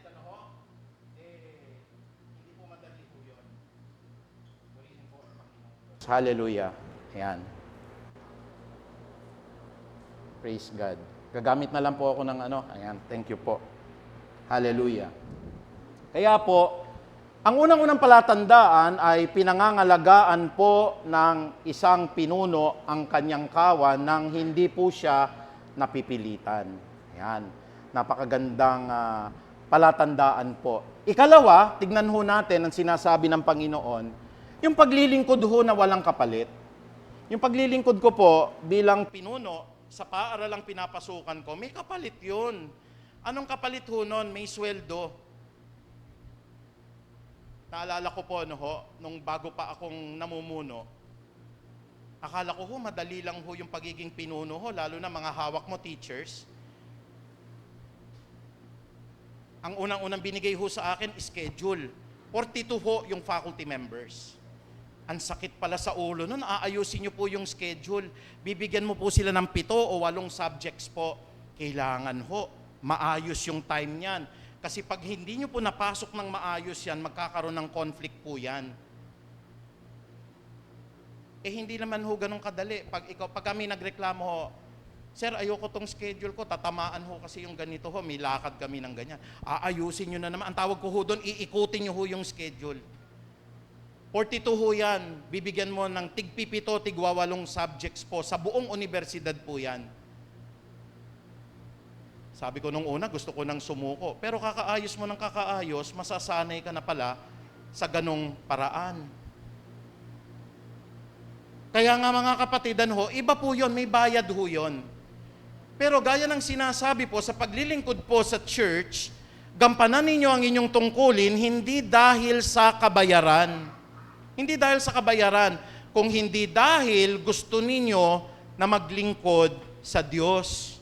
hindi po madali po yun. Purihin po ang Panginoon. Hallelujah. Ayan. Praise God. Gagamit na lang po ako ng Ayan, thank you po. Hallelujah. Kaya po, ang unang-unang palatandaan ay pinangangalagaan po ng isang pinuno ang kanyang kawan nang hindi po siya napipilitan. Ayan. Napakagandang palatandaan po. Ikalawa, tignan ho natin ang sinasabi ng Panginoon, yung paglilingkod ho na walang kapalit. Yung paglilingkod ko po bilang pinuno, sa paaralang pinapasukan ko, may kapalit yun. Anong kapalit ho nun? May sweldo. Naalala ko po, nung bago pa akong namumuno, akala ko madali lang yung pagiging pinuno lalo na mga hawak mo teachers. Ang unang-unang binigay sa akin, schedule. 42 yung faculty members. Ang sakit pala sa ulo nun, aayusin nyo po yung schedule. Bibigyan mo po sila ng 7 o 8 subjects po. Kailangan maayos yung time niyan. Kasi pag hindi nyo po napasok ng maayos yan, magkakaroon ng conflict po yan. Hindi naman ganun kadali. Pag kami nagreklamo Sir, ayoko tong schedule ko, tatamaan kasi yung ganito may lakad kami ng ganyan. Aayusin nyo na naman. Ang tawag ko doon, iikutin nyo yung schedule. 42 yan, bibigyan mo ng tig-7, tig-8 subjects po. Sa buong universidad po yan. Sabi ko nung una, gusto ko nang sumuko. Pero kakaayos mo ng kakaayos, masasanay ka na pala sa ganong paraan. Kaya nga mga kapatidan ho, iba po yun, may bayad ho yun. Pero gaya ng sinasabi po, sa paglilingkod po sa church, gampanan ninyo ang inyong tungkulin hindi dahil sa kabayaran. Hindi dahil sa kabayaran, kung hindi dahil gusto ninyo na maglingkod sa Diyos.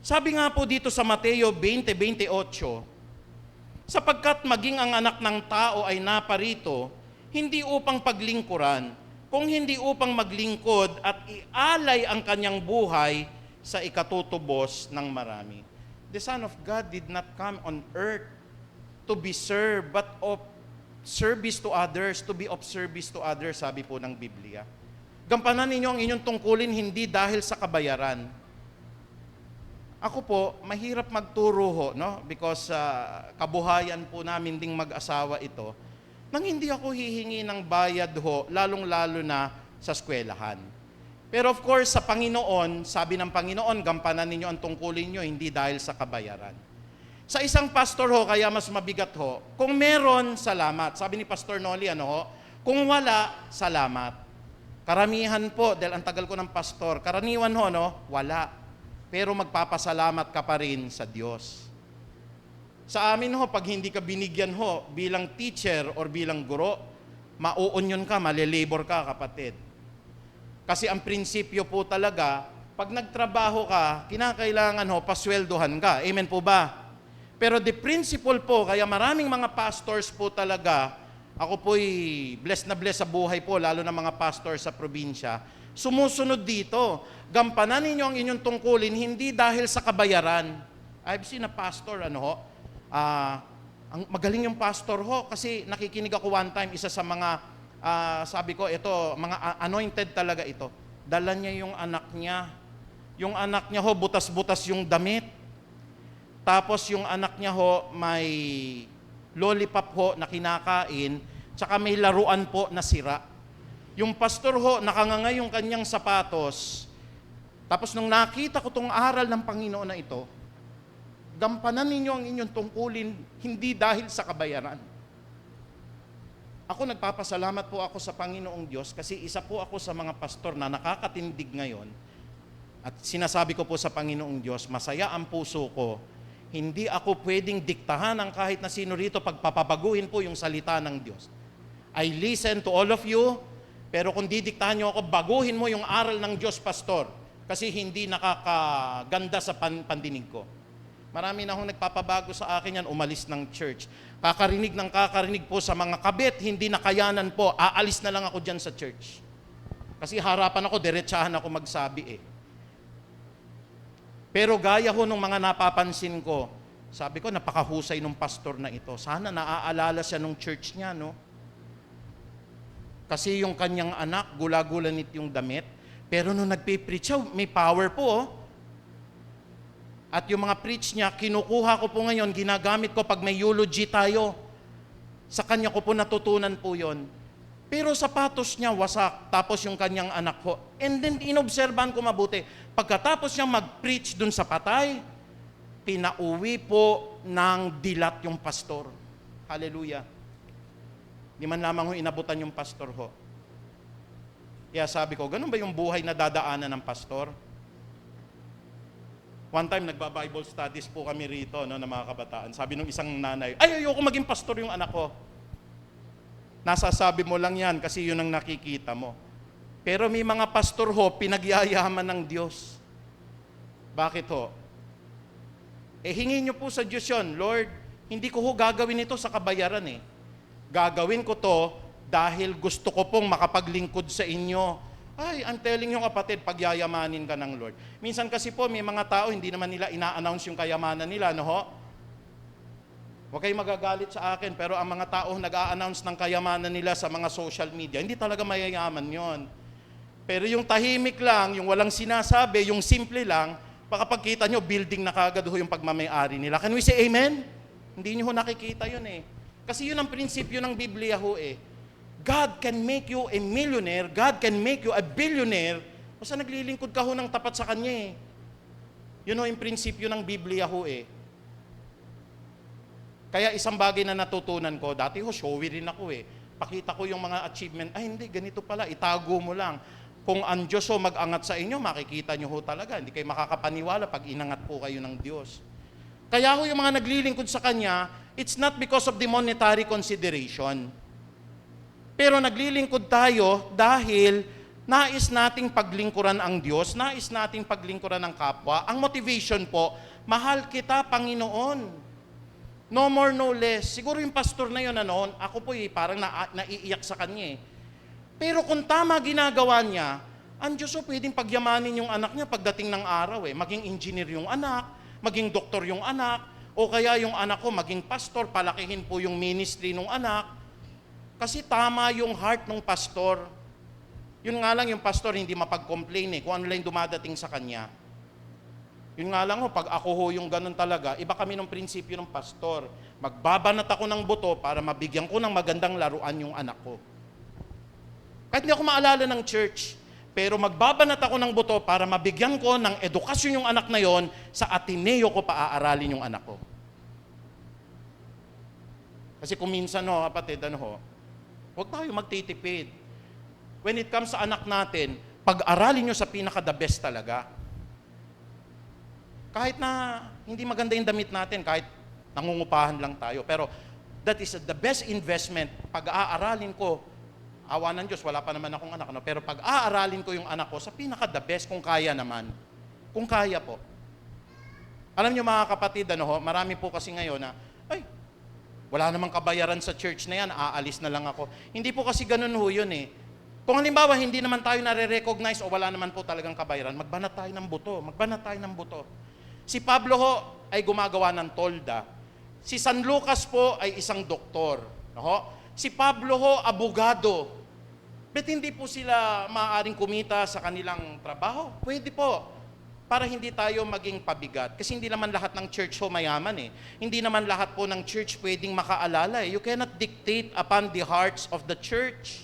Sabi nga po dito sa Mateo 20:28, sapagkat maging ang anak ng tao ay naparito, hindi upang paglingkuran, kung hindi upang maglingkod at ialay ang kanyang buhay sa ikatutubos ng marami. The Son of God did not come on earth to be served, but of service to others, to be of service to others, sabi po ng Biblia. Gampanan ninyo ang inyong tungkulin hindi dahil sa kabayaran. Ako po, mahirap magturo ho, no? Because kabuhayan po namin ding mag-asawa ito, nang hindi ako hihingi ng bayad ho, lalong-lalo na sa eskwelahan. Pero of course, sa Panginoon, sabi ng Panginoon, gampanan ninyo ang tungkulin nyo, hindi dahil sa kabayaran. Sa isang pastor ho, kaya mas mabigat ho, kung meron, salamat. Sabi ni Pastor Noli, ano ho? Kung wala, salamat. Karamihan po, dahil ang tagal ko ng pastor, karaniwan ho, no? Wala. Pero magpapasalamat ka pa rin sa Diyos. Sa amin ho, pag hindi ka binigyan ho bilang teacher or bilang guro, mauunyon ka, malilabor ka, kapatid. Kasi ang prinsipyo po talaga, pag nagtrabaho ka, kinakailangan ho, pasweldohan ka. Amen po ba? Pero the principle po, kaya maraming mga pastors po talaga, ako po'y blessed na blessed sa buhay po, lalo na mga pastor sa probinsya, sumusunod dito. Gampanan ninyo ang inyong tungkulin, hindi dahil sa kabayaran. I've seen a pastor, ano ho, ang magaling yung pastor ho, kasi nakikinig ako one time, isa sa mga, sabi ko, ito, mga anointed talaga ito. Dala niya yung anak niya. Yung anak niya ho, butas-butas yung damit. Tapos yung anak niya ho, may lollipop ho na kinakain, tsaka may laruan po na sira. Yung pastor ho, nakanganga yung kanyang sapatos. Tapos nung nakita ko tong aral ng Panginoon na ito, gampanan ninyo ang inyong tungkulin, hindi dahil sa kabayaran. Ako nagpapasalamat po ako sa Panginoong Diyos kasi isa po ako sa mga pastor na nakakatindig ngayon at sinasabi ko po sa Panginoong Diyos, masaya ang puso ko. Hindi ako pwedeng diktahan ng kahit na sino rito pagpapabaguhin po yung salita ng Diyos. I listen to all of you, pero kung didiktahan nyo ako, baguhin mo yung aral ng Diyos, pastor, kasi hindi nakakaganda sa pandinig ko. Marami na akong nagpapabago sa akin yan, umalis ng church. Kakarinig po sa mga kabit, hindi nakayanan po, aalis na lang ako dyan sa church. Kasi harapan ako, diretsahan ako magsabi eh. Pero gaya ho nung mga napapansin ko, sabi ko, napakahusay nung pastor na ito. Sana naaalala siya nung church niya, no? Kasi yung kanyang anak, gula-gulanit yung damit. Pero nung nagpe-preach siya, may power po, oh. At yung mga preach niya, kinukuha ko po ngayon, ginagamit ko pag may eulogy tayo. Sa kanya ko po natutunan po yon. Pero sapatos niya wasak, tapos yung kanyang anak ko. And then inobserbahan ko mabuti. Pagkatapos niya mag-preach dun sa patay, pinauwi po ng dilat yung pastor. Hallelujah. Di man lamang ho inabutan yung pastor ho. Kaya sabi ko, ganun ba yung buhay na dadaanan ng pastor? One time, nagba-Bible studies po kami rito, no, ng mga kabataan. Sabi nung isang nanay, ay, ayoko maging pastor yung anak ko. Nasasabi mo lang yan kasi yun ang nakikita mo. Pero may mga pastor ho, pinagyayaman ng Diyos. Bakit ho? Hingin nyo po sa Diyos yun, Lord, hindi ko ho gagawin ito sa kabayaran eh. Gagawin ko to dahil gusto ko pong makapaglingkod sa inyo. Ay, I'm telling you kapatid, pagyayamanin ka ng Lord. Minsan kasi po, may mga tao, hindi naman nila ina-announce yung kayamanan nila, no ho? Huwag kayong magagalit sa akin, pero ang mga tao nag-a-announce ng kayamanan nila sa mga social media, hindi talaga mayayaman yon. Pero yung tahimik lang, yung walang sinasabi, yung simple lang, baka pagkita nyo, building na kagad ho yung pagmamayari nila. Can we say amen? Hindi nyo ho nakikita yun eh. Kasi yun ang prinsipyo ng Biblia ho eh. God can make you a millionaire, God can make you a billionaire, basta naglilingkod ka ho ng tapat sa Kanya eh. Yun ho yung prinsipyo ng Biblia ho eh. Kaya isang bagay na natutunan ko, dati ho showy rin ako eh. pakita ko yung mga achievement. Ay hindi, ganito pala, itago mo lang. Kung ang Diyos ho mag-angat sa inyo, makikita nyo ho talaga. Hindi kayo makakapaniwala pag inangat po kayo ng Diyos. Kaya ho yung mga naglilingkod sa Kanya, it's not because of the monetary consideration. Pero naglilingkod tayo dahil nais nating paglingkuran ang Diyos, nais nating paglingkuran ang kapwa. Ang motivation po, mahal kita, Panginoon. No more, no less. Siguro yung pastor na yun, ako po parang naiiyak sa kanya. Pero kung tama ginagawa niya, ang Diyos pwedeng pagyamanin yung anak niya pagdating ng araw. Maging engineer yung anak, maging doktor yung anak, o kaya yung anak ko maging pastor, palakihin po yung ministry ng anak. Kasi tama yung heart ng pastor. Yun nga lang yung pastor hindi mapag-complain kung ano lang dumadating sa kanya. Yun nga lang pag ako ho yung ganun talaga, iba kami ng prinsipyo ng pastor. Magbabanat ako ng buto para mabigyan ko ng magandang laruan yung anak ko. Kahit hindi ako maalala ng church, pero magbabanat ako ng buto para mabigyan ko ng edukasyon yung anak na yon, sa Ateneo ko paaaralin yung anak ko. Kasi kung minsan kapatid, huwag tayo magtitipid. When it comes sa anak natin, pag-aralin nyo sa pinaka-the best talaga. Kahit na hindi maganda yung damit natin, kahit nangungupahan lang tayo. Pero that is the best investment. Pag-aaralin ko, awa ng Diyos, wala pa naman akong anak. Pero pag-aaralin ko yung anak ko sa pinaka-the best kung kaya naman. Kung kaya po. Alam nyo mga kapatid, marami po kasi ngayon na, wala namang kabayaran sa church na yan, aalis na lang ako. Hindi po kasi ganun yun Kung halimbawa, hindi naman tayo nare-recognize o wala naman po talagang kabayaran, magbanat tayo ng buto. Si Pablo ay gumagawa ng tolda. Si San Lucas po ay isang doktor. Si Pablo abogado. Bet hindi po sila maaaring kumita sa kanilang trabaho? Pwede po. Para hindi tayo maging pabigat. Kasi hindi naman lahat ng church mayaman Hindi naman lahat po ng church pwedeng makaalala You cannot dictate upon the hearts of the church.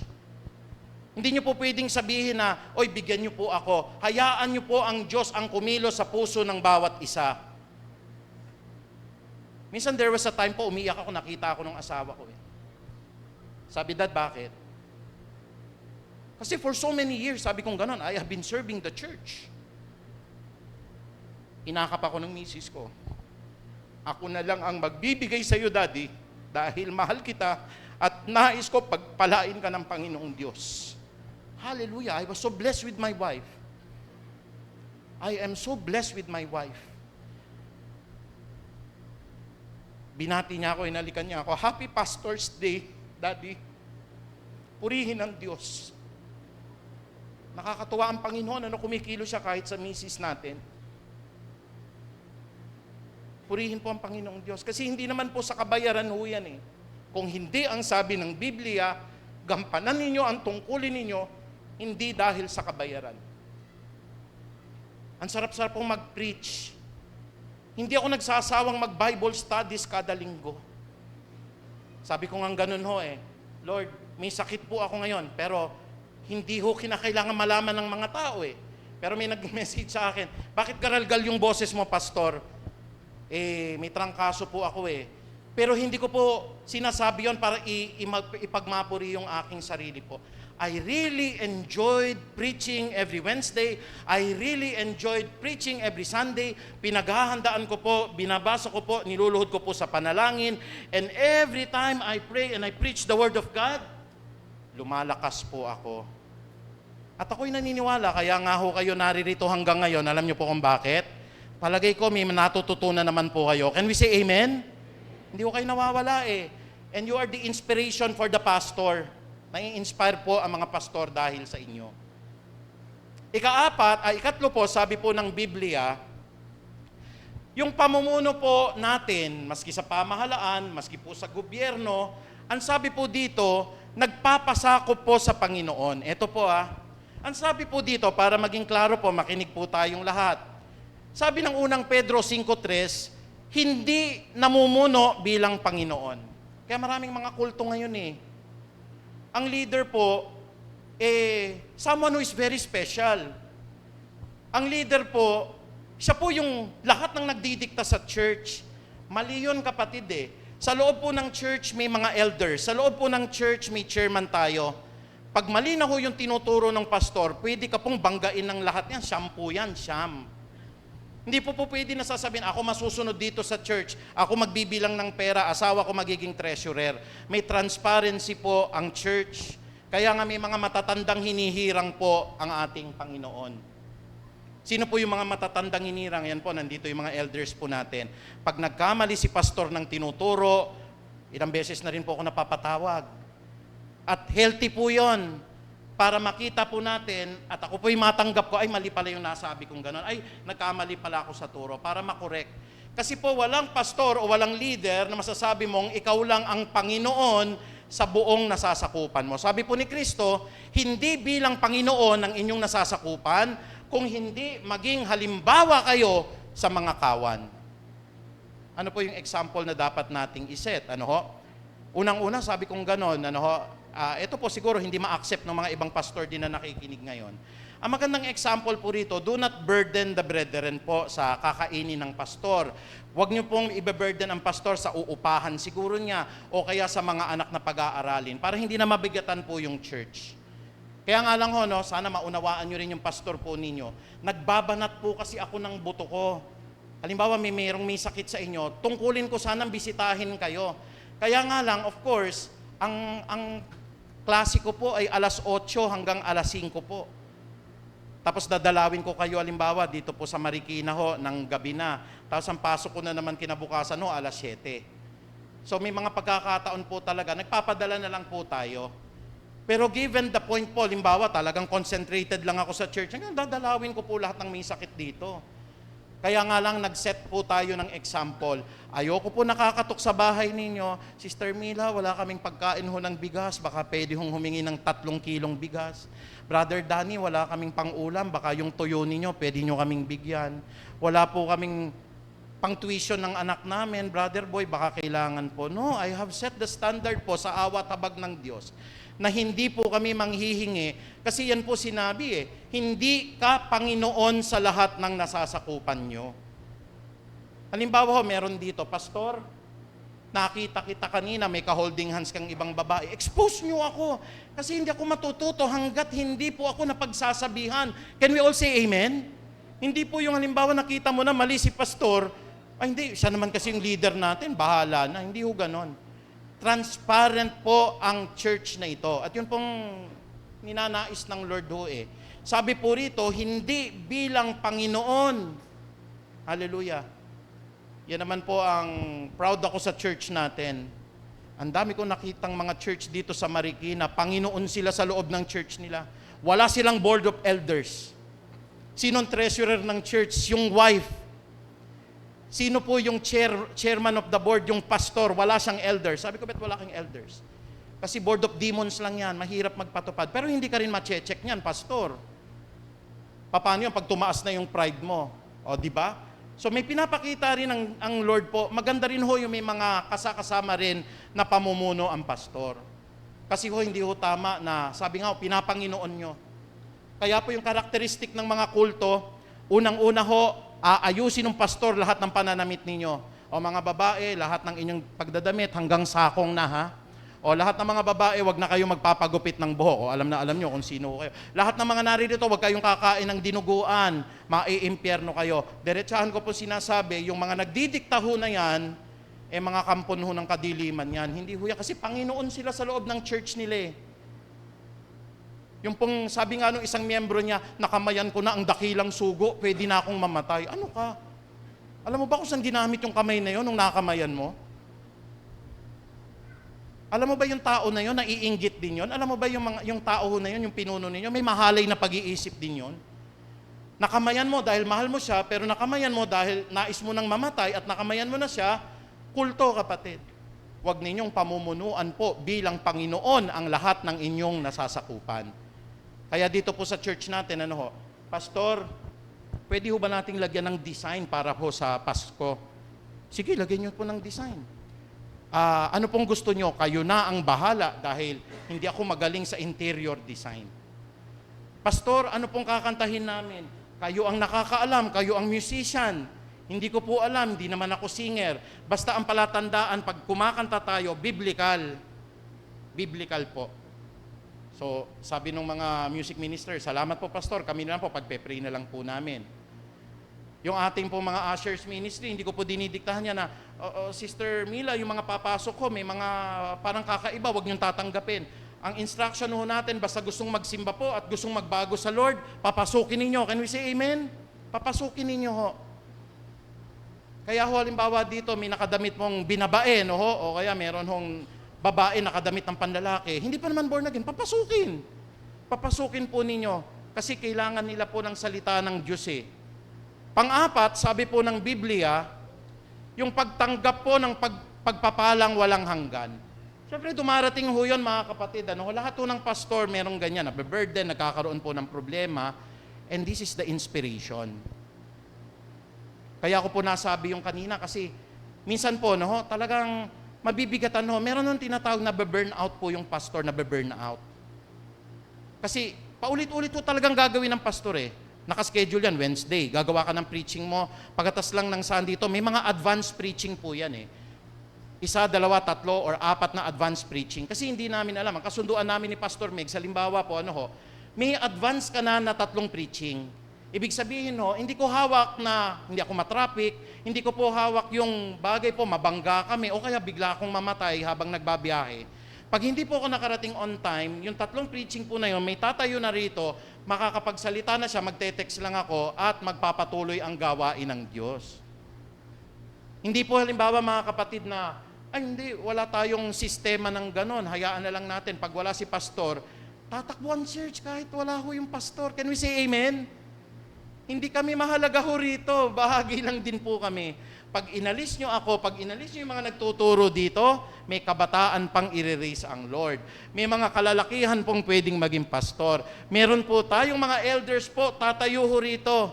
Hindi nyo po pwedeng sabihin na, bigyan nyo po ako. Hayaan nyo po ang Diyos ang kumilos sa puso ng bawat isa. Minsan there was a time po, umiyak ako, nakita ako ng asawa ko Sabi, Dad, bakit? Kasi for so many years, sabi kong ganon, I have been serving the church. Inakap ako ng misis ko. Ako na lang ang magbibigay sa iyo, Daddy, dahil mahal kita at nais ko pagpalain ka ng Panginoong Diyos. Hallelujah. I was so blessed with my wife. I am so blessed with my wife. Binati niya ako, inalikan niya ako, Happy Pastor's Day, Daddy. Purihin ang Diyos. Nakakatuwa ang Panginoon, kumikilo siya kahit sa misis natin. Purihin po ang Panginoong Diyos. Kasi hindi naman po sa kabayaran yan Kung hindi ang sabi ng Biblia, gampanan ninyo ang tungkulin ninyo, hindi dahil sa kabayaran. Ang sarap-sarap pong mag-preach. Hindi ako nagsasawang mag-Bible studies kada linggo. Sabi ko nga ganun Lord, may sakit po ako ngayon, pero hindi kinakailangan malaman ng mga tao Pero may nag-message sa akin, bakit garalgal yung boses mo, Pastor? May trangkaso po ako Pero hindi ko po sinasabi yon para ipagmapuri yung aking sarili po. I really enjoyed preaching every Wednesday. I really enjoyed preaching every Sunday. Pinaghahandaan ko po, binabasa ko po, niluluhod ko po sa panalangin. And every time I pray and I preach the Word of God, lumalakas po ako. At ako'y naniniwala, kaya nga kayo naririto hanggang ngayon. Alam niyo po kung bakit? Palagay ko may natututunan naman po kayo. Can we say amen? Hindi ko kayo nawawala And you are the inspiration for the pastor. Nai-inspire po ang mga pastor dahil sa inyo. Ikatlo po, sabi po ng Biblia, yung pamumuno po natin, maski sa pamahalaan, maski po sa gobyerno, ang sabi po dito, nagpapasakop po sa Panginoon. Ito po ang sabi po dito, para maging klaro po, makinig po tayong lahat. Sabi ng unang Pedro 5:3, hindi namumuno bilang Panginoon. Kaya maraming mga kulto ngayon Ang leader po, someone who is very special. Ang leader po, siya po yung lahat ng nagdidikta sa church. Mali yun, kapatid Sa loob po ng church, may mga elders. Sa loob po ng church, may chairman tayo. Pag mali na ho yung tinuturo ng pastor, pwede ka pong banggain ng lahat yan. Siyam po yan, siyam. Hindi po pwede na sasabihin, ako masusunod dito sa church, ako magbibilang ng pera, asawa ko magiging treasurer. May transparency po ang church. Kaya nga may mga matatandang hinihirang po ang ating Panginoon. Sino po yung mga matatandang hinirang? Yan po, nandito yung mga elders po natin. Pag nagkamali si pastor ng tinuturo, ilang beses na rin po ako napapatawag. At healthy po yon para makita po natin, at ako po yung matanggap ko, ay mali pala yung nasabi kong gano'n, ay nagkamali pala ako sa turo, para makorek. Kasi po walang pastor o walang leader na masasabi mong ikaw lang ang Panginoon sa buong nasasakupan mo. Sabi po ni Kristo, hindi bilang Panginoon ang inyong nasasakupan, kung hindi maging halimbawa kayo sa mga kawan. Ano po yung example na dapat nating iset? Ano ho? Unang-una, sabi kong ganon, ano ho, ito po siguro hindi ma-accept ng mga ibang pastor din na nakikinig ngayon. Ang magandang example po rito, do not burden the brethren po sa kakainin ng pastor. Huwag niyo pong i-burden ang pastor sa uupahan siguro niya o kaya sa mga anak na pag-aaralin para hindi na mabigatan po yung church. Kaya nga lang ho, no, sana maunawaan nyo rin yung pastor po ninyo. Nagbabanat po kasi ako ng buto ko. Halimbawa, may sakit sa inyo, tungkulin ko sanang bisitahin kayo. Kaya nga lang, of course, ang klase ko po ay alas 8 hanggang alas 5 po. Tapos dadalawin ko kayo, halimbawa, dito po sa Marikina ho, ng gabi na. Tapos ang pasok ko na naman kinabukasan ho, alas 7. So may mga pagkakataon po talaga, nagpapadala na lang po tayo. Pero given the point po, limbawa talagang concentrated lang ako sa church, hanggang dadalawin ko po lahat ng may sakit dito. Kaya nga lang nag-set po tayo ng example. Ayoko po nakakatok sa bahay ninyo, Sister Mila, wala kaming pagkain ho ng bigas, baka pwede hong humingi ng 3 kilong bigas. Brother Danny, wala kaming pang-ulam, baka yung tuyo ninyo, pwede nyo kaming bigyan. Wala po kaming pang-tuition ng anak namin, Brother Boy, baka kailangan po. No, I have set the standard po sa awa tabag ng Diyos na hindi po kami manghihingi kasi yan po sinabi hindi ka Panginoon sa lahat ng nasasakupan nyo. Halimbawa ho, meron dito, Pastor, nakita kita kanina, may ka-holding hands kang ibang babae, expose nyo ako kasi hindi ako matututo hanggat hindi po ako napagsasabihan. Can we all say amen? Hindi po yung halimbawa nakita mo na mali si Pastor, ay hindi, siya naman kasi yung leader natin, bahala na, hindi ho ganon. Transparent po ang church na ito. At yun pong ninanais ng Lord ho Sabi po rito, hindi bilang Panginoon. Hallelujah. Yan naman po ang proud ako sa church natin. Ang dami kong nakitang mga church dito sa Marikina, Panginoon sila sa loob ng church nila. Wala silang board of elders. Sinong treasurer ng church? Yung wife. Sino po yung chairman of the board, yung pastor? Wala siyang elders. Sabi ko, ba't wala kang elders? Kasi board of demons lang yan, mahirap magpatupad. Pero hindi ka rin ma-check yan, pastor. Paano yun pag tumaas na yung pride mo? O, di ba? So may pinapakita rin ang Lord po. Maganda rin ho yung may mga kasama rin na pamumuno ang pastor. Kasi ho, hindi ho tama na, sabi nga ho, pinapanginoon nyo. Kaya po yung karakteristik ng mga kulto, unang-una ho, aayusin ng pastor lahat ng pananamit ninyo. O mga babae, lahat ng inyong pagdadamit hanggang sakong na ha. O lahat ng mga babae, wag na kayo magpapagupit ng buhok. O alam nyo kung sino kayo. Lahat ng mga naririto, wag kayong kakain ng dinuguan. Maiimpyerno kayo. Diretsahan ko po sinasabi, yung mga nagdidikta ho na yan, mga kampon ho ng kadiliman yan. Hindi ho yan, kasi Panginoon sila sa loob ng church nila Yung pong sabi nga nung isang miyembro niya, nakamayan ko na ang dakilang sugo, pwede na akong mamatay. Ano ka? Alam mo ba kung saan ginamit yung kamay na yun nung nakamayan mo? Alam mo ba yung tao na yun, naiinggit din yun? Alam mo ba yung tao na yun, yung pinuno ninyo, may mahalay na pag-iisip din yun? Nakamayan mo dahil mahal mo siya, pero nakamayan mo dahil nais mo nang mamatay at nakamayan mo na siya, kulto kapatid. Huwag ninyong pamumunuan po bilang Panginoon ang lahat ng inyong nasasakupan. Kaya dito po sa church natin, Pastor, pwede ho ba nating lagyan ng design para ho sa Pasko? Sige, lagyan nyo po ng design. Ano pong gusto nyo? Kayo na ang bahala dahil hindi ako magaling sa interior design. Pastor, ano pong kakantahin namin? Kayo ang nakakaalam, kayo ang musician. Hindi ko po alam, hindi naman ako singer. Basta ang palatandaan, pag kumakanta tayo, biblical. Biblical po. So, sabi ng mga music minister, salamat po pastor, kami na lang po, pagpe-pray na lang po namin. Yung ating po mga ushers ministry, hindi ko po dinidiktahan niya na, Sister Mila, yung mga papasok ko, may mga parang kakaiba, wag niyong tatanggapin. Ang instruction ho natin, basta gustong magsimba po at gustong magbago sa Lord, papasukin ninyo. Can we say amen? Papasukin ninyo ho. Kaya ho, halimbawa dito, may nakadamit mong binabae, no ho? O kaya meron hong babae nakadamit ng panlalaki. Hindi pa naman born again, papasukin. Papasukin po ninyo. Kasi kailangan nila po ng salita ng Diyos eh. Pang-apat, sabi po ng Biblia, yung pagtanggap po ng pagpapalang walang hanggan. Siyempre, dumarating ho yun, mga kapatid. Ano? Lahat po ng pastor merong ganyan, nabe-burden, nagkakaroon po ng problema, and this is the inspiration. Kaya ako po nasabi yung kanina kasi minsan po, no, talagang mabibigatan ho. Meron nung tinatawag na burnout po yung pastor na burnout. Kasi paulit-ulit po talagang gagawin ng pastor eh. Nakaschedule yan, Wednesday. Gagawa ka ng preaching mo. Pagkatas lang ng Sunday ito, may mga advanced preaching po yan eh. 1, 2, 3, or 4 na advanced preaching. Kasi hindi namin alam. Ang kasunduan namin ni Pastor Meg, sa limbawa po, ano ho, may advance ka na 3 preaching. Ibig sabihin ho, hindi ko hawak na hindi ako matraffic, hindi ko po hawak yung bagay po, mabangga kami, o kaya bigla akong mamatay habang nagbabiyahe. Pag hindi po ako nakarating on time, yung 3 preaching po na yun, may tatayo na rito, makakapagsalita na siya, magte-text lang ako, at magpapatuloy ang gawain ng Diyos. Hindi po halimbawa mga kapatid na, ay hindi, wala tayong sistema ng ganon, hayaan na lang natin, pag wala si pastor, tatakbuhan church kahit wala ho yung pastor. Can we say amen? Hindi kami mahalaga ho rito, bahagi lang din po kami. Pag inalis nyo ako, pag inalis nyo yung mga nagtuturo dito, may kabataan pang i-raise ang Lord. May mga kalalakihan pong pwedeng maging pastor. Meron po tayong mga elders po, tatayo ho rito.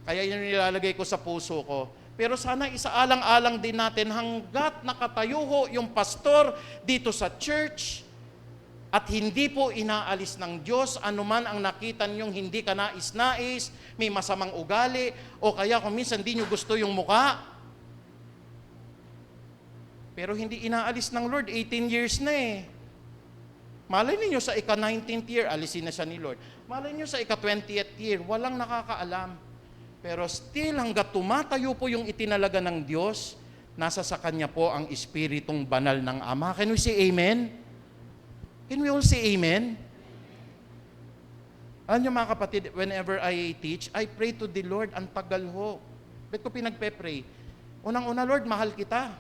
Kaya yun nilalagay ko sa puso ko. Pero sana isaalang-alang din natin hanggat nakatayo ho yung pastor dito sa church, at hindi po inaalis ng Diyos anuman ang nakita niyong hindi ka nais-nais, may masamang ugali, o kaya kung minsan di nyo gusto yung muka. Pero hindi inaalis ng Lord, 18 years na eh. Malay ninyo sa ika-19th year, alisin na siya ni Lord. Malay ninyo sa ika-20th year, walang nakakaalam. Pero still, hanggat tumatayo po yung itinalaga ng Diyos, nasa sa Kanya po ang Espiritong Banal ng Ama. Can we say amen? Can we all say amen? Alam niyo mga kapatid, whenever I teach, I pray to the Lord, ang tagal ho. Ba't ko pinagpe-pray? Unang-una, Lord, mahal kita.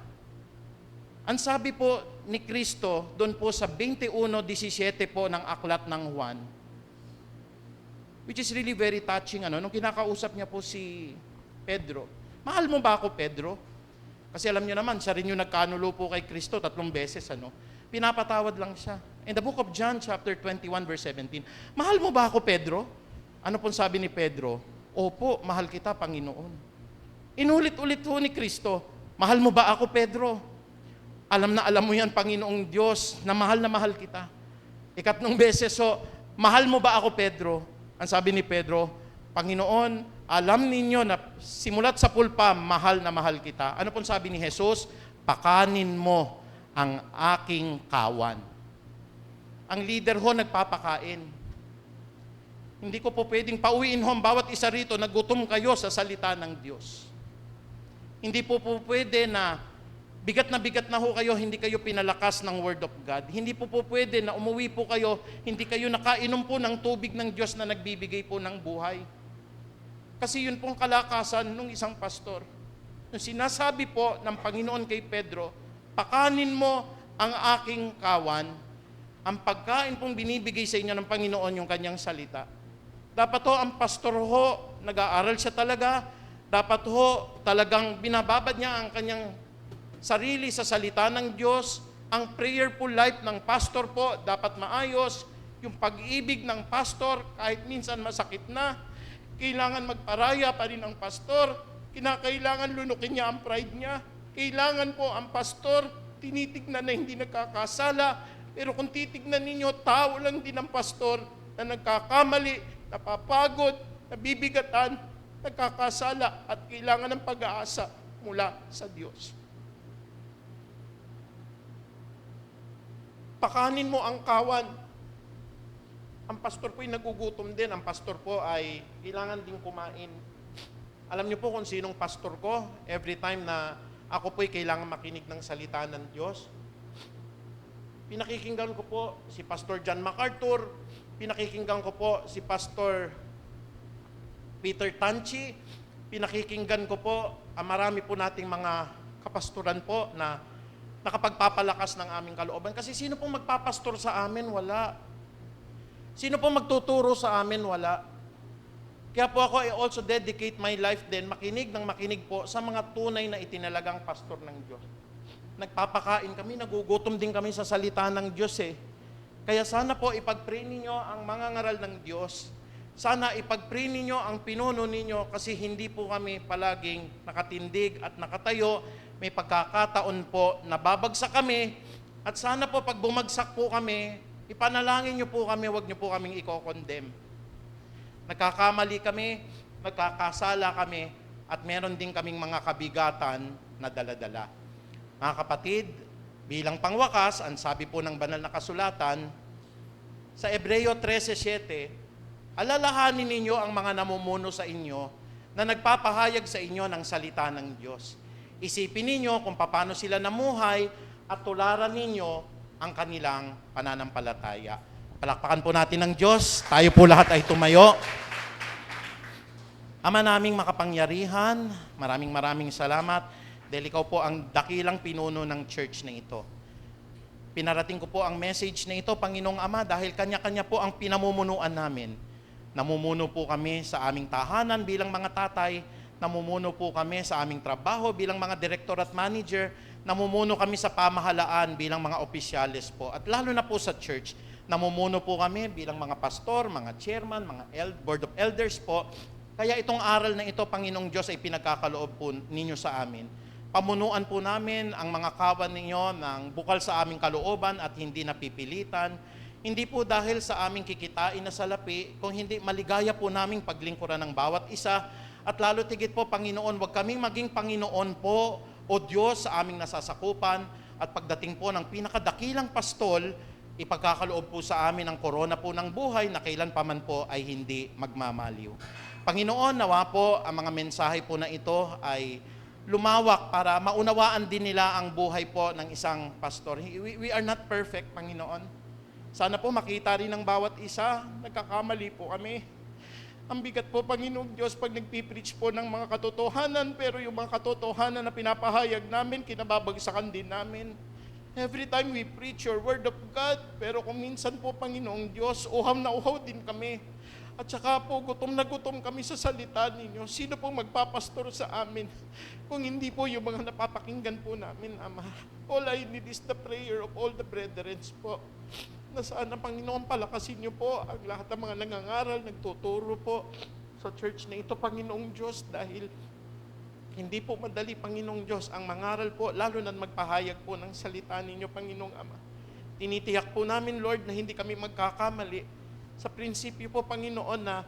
Ang sabi po ni Kristo, doon po sa 21:17 po ng aklat ng Juan, which is really very touching, nung kinakausap niya po si Pedro. Mahal mo ba ako, Pedro? Kasi alam niyo naman, siya rin yung nagkanulo po kay Kristo 3 beses, Pinapatawad lang siya. In the book of John, chapter 21, verse 17, mahal mo ba ako, Pedro? Ano pong sabi ni Pedro? Opo, mahal kita, Panginoon. Inulit-ulit ho ni Kristo, mahal mo ba ako, Pedro? Alam na alam mo yan, Panginoong Diyos, na mahal kita. 3 beses ho, mahal mo ba ako, Pedro? Ang sabi ni Pedro, Panginoon, alam ninyo na simulat sa pulpa, mahal na mahal kita. Ano pong sabi ni Jesus? Pakanin mo ang aking kawan. Ang leader ho nagpapakain. Hindi ko po pwedeng pauwiin ho bawat isa rito na gutom kayo sa salita ng Diyos. Hindi po pwede na bigat na ho kayo, hindi kayo pinalakas ng Word of God. Hindi po pwede na umuwi po kayo, hindi kayo nakainom po ng tubig ng Diyos na nagbibigay po ng buhay. Kasi yun pong kalakasan ng isang pastor. Yung sinasabi po ng Panginoon kay Pedro, pakanin mo ang aking kawan, ang pagkain pong binibigay sa inyo ng Panginoon yung kanyang salita. Dapat ho ang pastor ho, nag-aaral siya talaga, dapat ho talagang binababad niya ang kanyang sarili sa salita ng Diyos. Ang prayerful life ng pastor po dapat maayos. Yung pag-ibig ng pastor, kahit minsan masakit na, kailangan magparaya pa rin ang pastor. Kinakailangan lunukin niya ang pride niya. Kailangan po ang pastor, tinitignan na hindi nagkakasala. Pero kung titignan ninyo, tao lang din ang pastor na nagkakamali, napapagod, nabibigatan, nagkakasala at kailangan ng pag-aasa mula sa Diyos. Pakanin mo ang kawan. Ang pastor po ay nagugutom din. Ang pastor po ay kailangan din kumain. Alam niyo po kung sinong pastor ko? Every time na ako po ay kailangan makinig ng salita ng Diyos, pinakikinggan ko po si Pastor John MacArthur, pinakikinggan ko po si Pastor Peter Tanchi, pinakikinggan ko po marami po nating mga kapastoran po na nakapagpapalakas ng aming kalooban. Kasi sino pong magpapastor sa amin? Wala. Sino pong magtuturo sa amin? Wala. Kaya po ako I also dedicate my life din, makinig ng makinig po sa mga tunay na itinalagang pastor ng Diyos. Nagpapakain kami, nagugutom din kami sa salita ng Diyos eh. Kaya sana po ipag-pray ninyo ang mga ngaral ng Diyos. Sana ipag-pray ninyo ang pinuno ninyo kasi hindi po kami palaging nakatindig at nakatayo. May pagkakataon po na babagsak kami at sana po pag bumagsak po kami, ipanalangin nyo po kami, huwag nyo po kaming i-condemn. Nagkakamali kami, nagkakasala kami, at meron din kaming mga kabigatan na dala-dala. Mga kapatid, bilang pangwakas, ang sabi po ng banal na kasulatan, sa Hebreo 13:7, alalahanin ninyo ang mga namumuno sa inyo na nagpapahayag sa inyo ng salita ng Diyos. Isipin ninyo kung paano sila namuhay at tularan ninyo ang kanilang pananampalataya. Palakpakan po natin ng Diyos. Tayo po lahat ay tumayo. Ama naming makapangyarihan, maraming salamat dahil ikaw po ang dakilang pinuno ng church na ito. Pinarating ko po ang message na ito, Panginoong Ama, dahil kanya-kanya po ang pinamumunuan namin. Namumuno po kami sa aming tahanan bilang mga tatay, namumuno po kami sa aming trabaho bilang mga director at manager, namumuno kami sa pamahalaan bilang mga opisyales po. At lalo na po sa church, namumuno po kami bilang mga pastor, mga chairman, mga board of elders po. Kaya itong aral na ito, Panginoong Diyos, ay pinagkakaloob po ninyo sa amin. Pamunuan po namin ang mga kawan ninyo ng bukal sa aming kalooban at hindi napipilitan. Hindi po dahil sa aming kikitain na salapi, kung hindi maligaya po naming paglingkuran ng bawat isa. At lalo tigit po, Panginoon, huwag kaming maging Panginoon po o Diyos sa aming nasasakupan. At pagdating po ng pinakadakilang pastol, ipagkakaloob po sa amin ang korona po ng buhay na kailan pa man po ay hindi magmamaliw. Panginoon, nawa po ang mga mensahe po na ito ay lumawak para maunawaan din nila ang buhay po ng isang pastor. We are not perfect, Panginoon. Sana po makita rin ng bawat isa, nagkakamali po kami. Ang bigat po, Panginoong Diyos, pag nagpipreach po ng mga katotohanan, pero yung mga katotohanan na pinapahayag namin, kinababagsakan din namin. Every time we preach your word of God, pero kung minsan po, Panginoong Diyos, uhaw na uhaw din kami. At saka po, gutom na gutom kami sa salita ninyo. Sino pong magpapastor sa amin? Kung hindi po yung mga napapakinggan po namin, Ama. All I need is the prayer of all the brethren po. Na sana, Panginoon, palakasin niyo po ang lahat ng mga nangangaral, nagtuturo po sa church na ito, Panginoong Diyos, dahil hindi po madali, Panginoong Diyos, ang mangaral po, lalo na magpahayag po ng salita ninyo, Panginoong Ama. Tinitiyak po namin, Lord, na hindi kami magkakamali sa prinsipyo po, Panginoon, na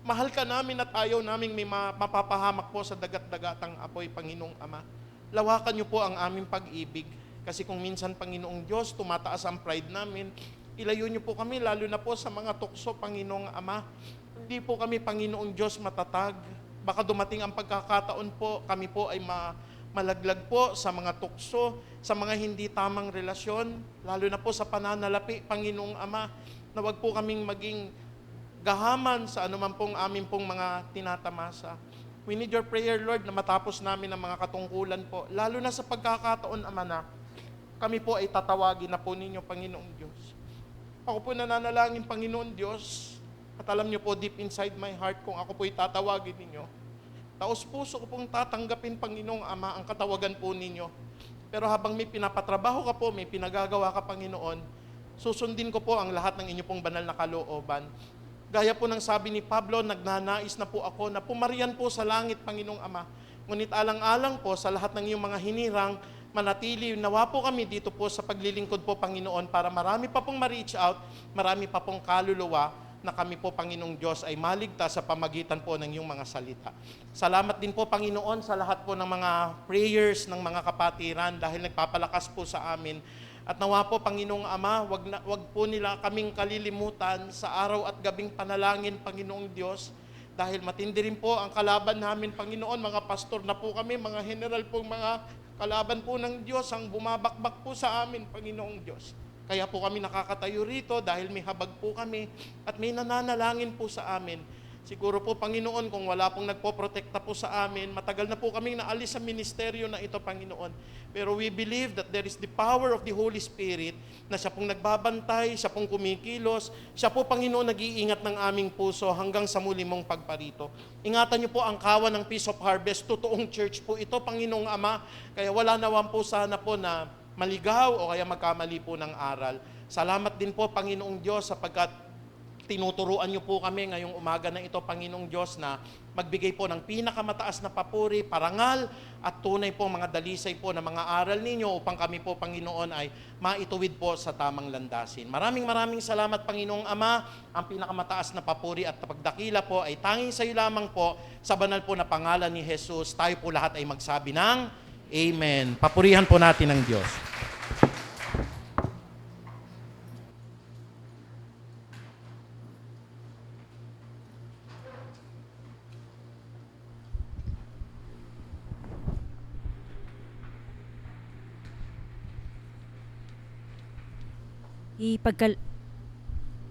mahal ka namin at ayaw namin may mapapahamak po sa dagat-dagatang apoy, Panginoong Ama. Lawakan niyo po ang aming pag-ibig. Kasi kung minsan, Panginoong Diyos, tumataas ang pride namin, ilayo niyo po kami, lalo na po sa mga tukso, Panginoong Ama. Hindi po kami, Panginoong Diyos, matatag. Baka dumating ang pagkakataon po, kami po ay malaglag po sa mga tukso, sa mga hindi tamang relasyon, lalo na po sa pananalapi, Panginoong Ama, na wag po kaming maging gahaman sa anuman pong amin pong mga tinatamasa. We need your prayer, Lord, na matapos namin ang mga katungkulan po, lalo na sa pagkakataon, Ama, na kami po ay tatawagin na po ninyo, Panginoong Diyos. Ako po nananalangin, Panginoon Diyos, at alam niyo po deep inside my heart kung ako po ay tatawagin ninyo. Taos puso ko pong tatanggapin, Panginoong Ama, ang katawagan po ninyo. Pero habang may pinapatrabaho ka po, may pinagagawa ka, Panginoon, susundin ko po ang lahat ng inyo pong banal na kalooban. Gaya po ng sabi ni Pablo, nagnanais na po ako na pumarian po sa langit, Panginoong Ama. Ngunit alang-alang po sa lahat ng iyong mga hinirang, manatili, nawa po kami dito po sa paglilingkod po, Panginoon, para marami pa pong ma-reach out, marami pa pong kaluluwa na kami po, Panginoong Diyos, ay maligtas sa pamagitan po ng iyong mga salita. Salamat din po, Panginoon, sa lahat po ng mga prayers ng mga kapatiran dahil nagpapalakas po sa amin. At nawa po, Panginoong Ama, wag po nila kaming kalilimutan sa araw at gabing panalangin, Panginoong Diyos, dahil matindi rin po ang kalaban namin, Panginoon. Mga pastor na po kami, mga general po, mga kalaban po ng Diyos ang bumabakbak po sa amin, Panginoong Diyos. Kaya po kami nakakatayo rito dahil may habag po kami at may nananalangin po sa amin. Siguro po, Panginoon, kung wala pong nagpoprotekta po sa amin, matagal na po kaming naalis sa ministeryo na ito, Panginoon. Pero we believe that there is the power of the Holy Spirit na siya pong nagbabantay, siya pong kumikilos, siya po, Panginoon, nag-iingat ng aming puso hanggang sa muli mong pagparito. Ingatan niyo po ang kawan ng Peace of Harvest. Totoong church po ito, Panginoong Ama. Kaya wala naman po sana po na maligaw o kaya magkamali po ng aral. Salamat din po, Panginoong Diyos, sapagkat tinuturuan niyo po kami ngayong umaga na ito, Panginoong Diyos, na magbigay po ng pinakamataas na papuri, parangal, at tunay po mga dalisay po na mga aral ninyo upang kami po, Panginoon, ay maituwid po sa tamang landasin. Maraming salamat, Panginoong Ama. Ang pinakamataas na papuri at pagdakila po ay tanging sa iyo lamang po, sa banal po na pangalan ni Jesus. Tayo po lahat ay magsabi ng Amen. Papurihan po natin ang Diyos.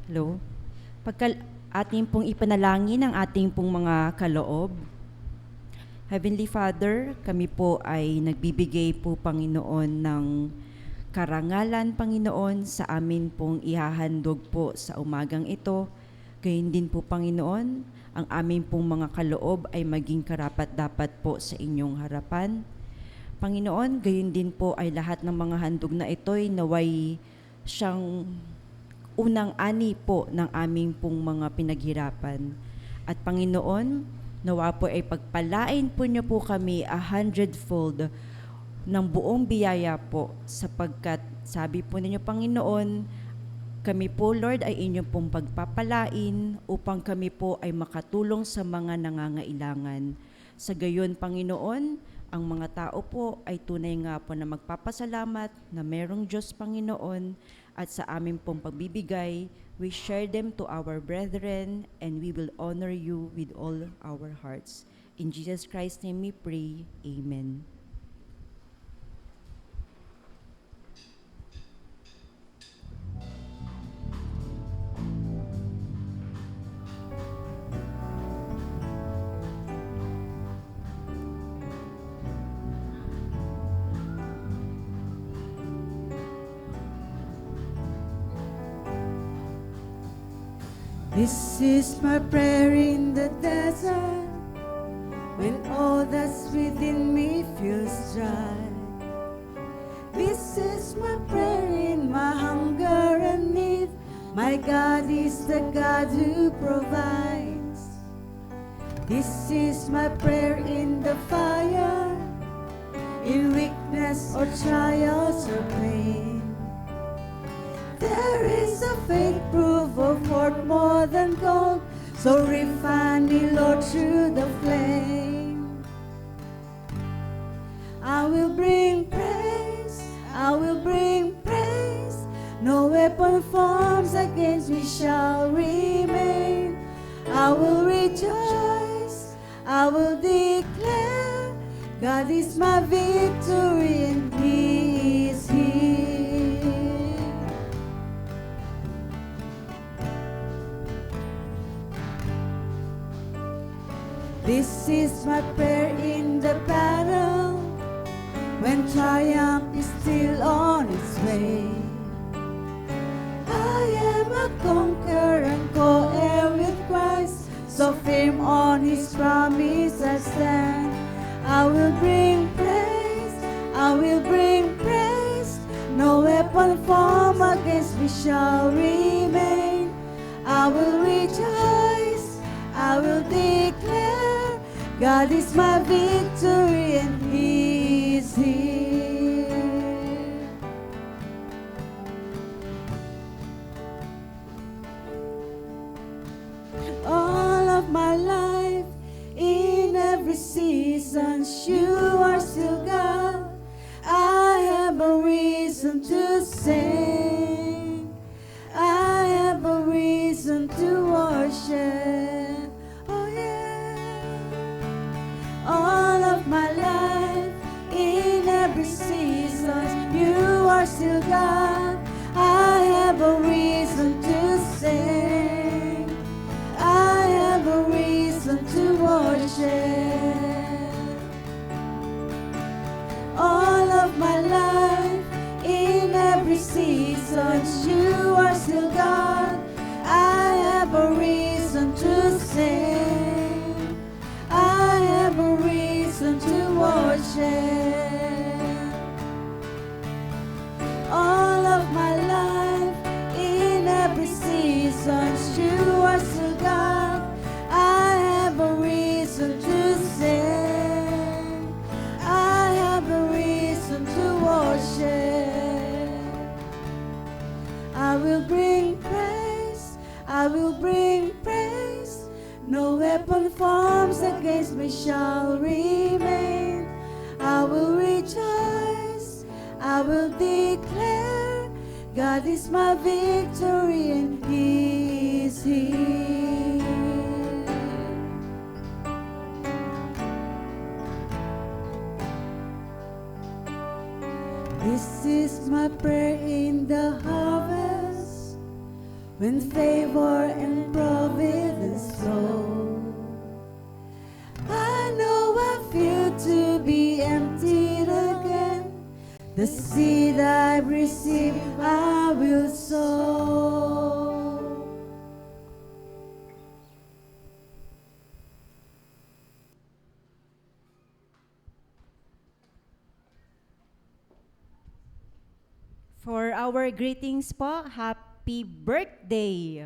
Hello? Ating pong ipanalangin ang ating pong mga kaloob. Heavenly Father, kami po ay nagbibigay po, Panginoon, ng karangalan, Panginoon, sa amin pong ihahandog po sa umagang ito. Gayon din po, Panginoon, ang amin pong mga kaloob ay maging karapat-dapat po sa inyong harapan. Panginoon, gayon din po ay lahat ng mga handog na ito'y naway siyang unang ani po ng aming pong mga pinaghirapan. At Panginoon, nawa po ay pagpalain po niyo po kami 100-fold ng buong biyaya po, sapagkat sabi po ninyo, Panginoon, kami po, Lord, ay inyong pong pagpapalain upang kami po ay makatulong sa mga nangangailangan. Sa gayon, Panginoon, ang mga tao po ay tunay nga po na magpapasalamat na merong Diyos, Panginoon, at sa aming pong pagbibigay, we share them to our brethren and we will honor you with all our hearts. In Jesus Christ's name we pray. Amen. This is my prayer in the desert, when all that's within me feels dry. This is my prayer in my hunger and need. My God is the God who provides. This is my prayer in the fire, in weakness or trials or pain. There is a faith proof of worth more than gold, so refine me, Lord, through the flame. I will bring praise, I will bring praise. No weapon forms against me shall remain. I will rejoice, I will declare, God is my victory and He is here. This is my prayer in the battle, when triumph is still on its way. I am a conqueror and co-heir with Christ, so firm on His promise I stand. I will bring praise, I will bring praise. No weapon formed against me shall remain. I will rejoice, I will declare, God is my victory and He is here. since you are still God, I have a reason to sing. I have a reason to worship. Oh yeah. All of my life, in every season, you are still God. I have a reason to sing. I have a reason to worship. All of my life, in every season, you are still God. I have a reason to sing. I have a reason to worship. All of my life, in every season, you are still God. I have a reason to sing. I have a reason to worship. I will bring praise. I will bring praise. No weapon forms against me shall remain. I will rejoice. I will declare God is my victory and He is here. This is my prayer in the harvest, when favor and providence flow. I know I feel to be emptied again. The seed I receive, I will sow. For our greetings po, happy birthday!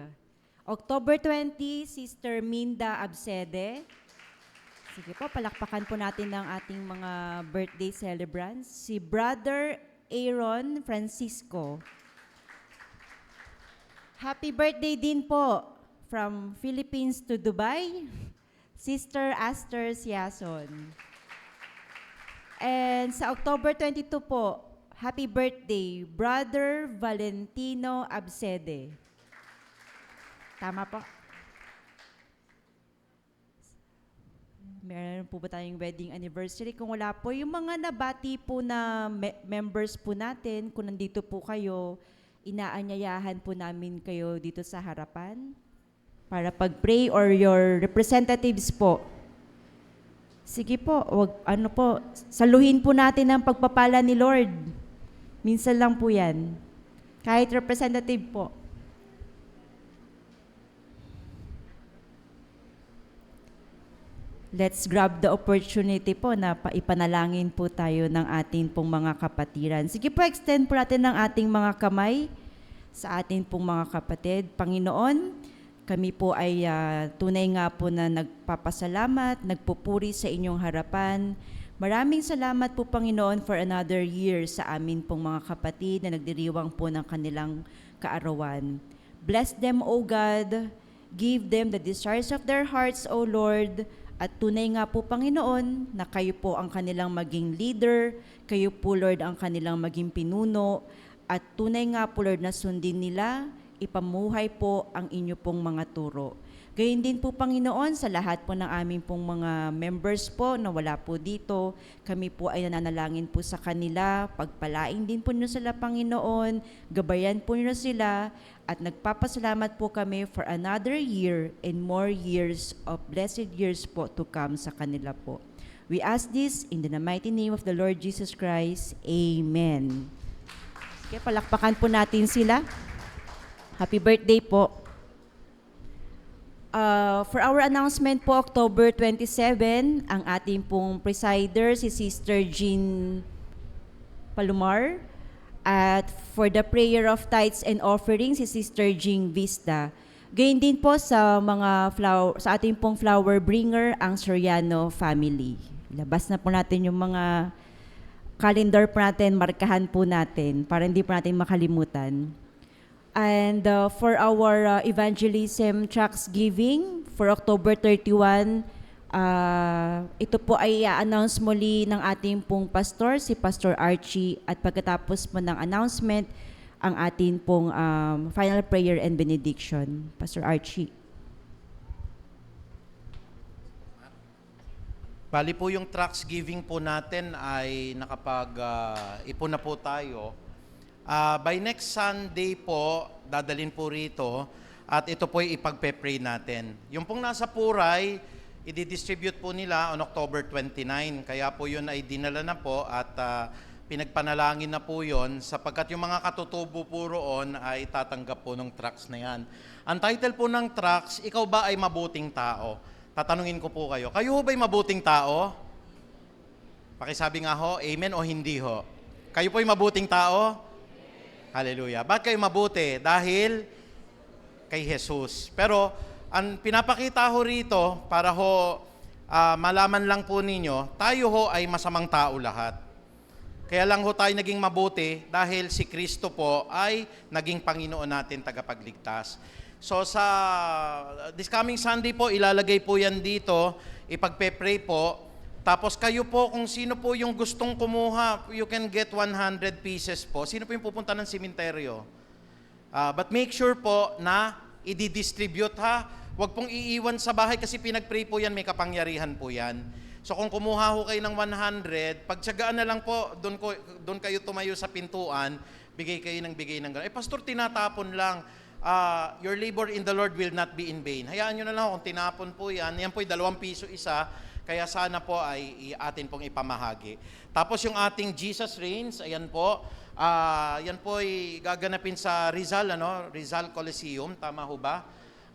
October 20, Sister Minda Absede. Sige po, palakpakan po natin ng ating mga birthday celebrants. Si Brother Aaron Francisco. Happy birthday din po from Philippines to Dubai, Sister Aster Siason. And sa October 22 po, happy birthday, Brother Valentino Absede. Tama po. Meron po ba tayong wedding anniversary? Kung wala po, yung mga nabati po na members po natin, kung nandito po kayo, inaanyayahan po namin kayo dito sa harapan para pag-pray or your representatives po. Sige po, saluhin po natin ang pagpapala ni Lord. Minsan lang po yan. Kahit representative po. Let's grab the opportunity po na ipanalangin po tayo ng ating pong mga kapatiran. Sige po, extend po natin ng ating mga kamay sa ating pong mga kapatid. Panginoon, kami po ay tunay nga po na nagpapasalamat, nagpupuri sa inyong harapan. Maraming salamat po, Panginoon, for another year sa amin pong mga kapatid na nagdiriwang po ng kanilang kaarawan. Bless them, O God. Give them the desires of their hearts, O Lord. At tunay nga po, Panginoon, na kayo po ang kanilang maging leader, kayo po, Lord, ang kanilang maging pinuno, at tunay nga po, Lord, na sundin nila, ipamuhay po ang inyo pong mga turo. Gayun din po, Panginoon, sa lahat po ng aming pong mga members po na wala po dito, kami po ay nananalangin po sa kanila, pagpalain din po nyo sila, Panginoon, gabayan po nyo sila, at nagpapasalamat po kami for another year and more years of blessed years po to come sa kanila po. We ask this in the mighty name of the Lord Jesus Christ. Amen. Okay, palakpakan po natin sila. Happy birthday po. For our announcement po, October 27, ang ating pong presider, si Sister Jean Palomar. At for the prayer of tithes and offerings, si Sister Jean Vista. Gayun din po sa sa ating pong flower bringer, ang Soriano family. Labas na po natin yung mga calendar po natin, markahan po natin para hindi po natin makalimutan. And for our evangelism tracts giving for October 31, Ito po ay i-announce muli ng ating pong pastor, si Pastor Archie, at pagkatapos po ng announcement, ang ating pong final prayer and benediction. Pastor Archie. Bali po yung tracts giving po natin ay nakapag-ipon na po tayo. By next Sunday po, dadalhin po rito at ito po ay ipagpe-pray natin. Yung pong nasa Puray, i-distribute po nila on October 29. Kaya po yun ay dinala na po at pinagpanalangin na po yun sapagkat yung mga katutubo po roon ay tatanggap po ng tracts na yan. Ang title po ng tracts, Ikaw ba ay mabuting tao? Tatanungin ko po kayo, kayo ba'y mabuting tao? Pakisabi nga ho, amen o hindi ho? Kayo po'y mabuting tao? Hallelujah. Bakit kayo mabuti? Dahil kay Jesus. Pero ang pinapakita ho rito, para ho malaman lang po ninyo, tayo ho ay masamang tao lahat. Kaya lang ho tayo naging mabuti dahil si Kristo po ay naging Panginoon natin, tagapagligtas. So sa this coming Sunday po, ilalagay po yan dito, ipagpe-pray po. Tapos kayo po, kung sino po yung gustong kumuha, you can get 100 pieces po. Sino po yung pupunta ng sementeryo? But make sure po na i-distribute ha. Huwag pong iiwan sa bahay kasi pinag-pray po yan, may kapangyarihan po yan. So kung kumuha ho kayo ng 100, pagtsagaan na lang po, doon kayo tumayo sa pintuan, bigay kayo ng gano'n. Pastor, tinatapon lang. Your labor in the Lord will not be in vain. Hayaan nyo na lang kung tinapon po yan. Yan po ay 2 piso isa. Kaya sana po ay atin pong ipamahagi. Tapos yung ating Jesus Reigns, ayan po. Yan po ay gaganapin sa Rizal, Rizal Coliseum. Tama ho ba?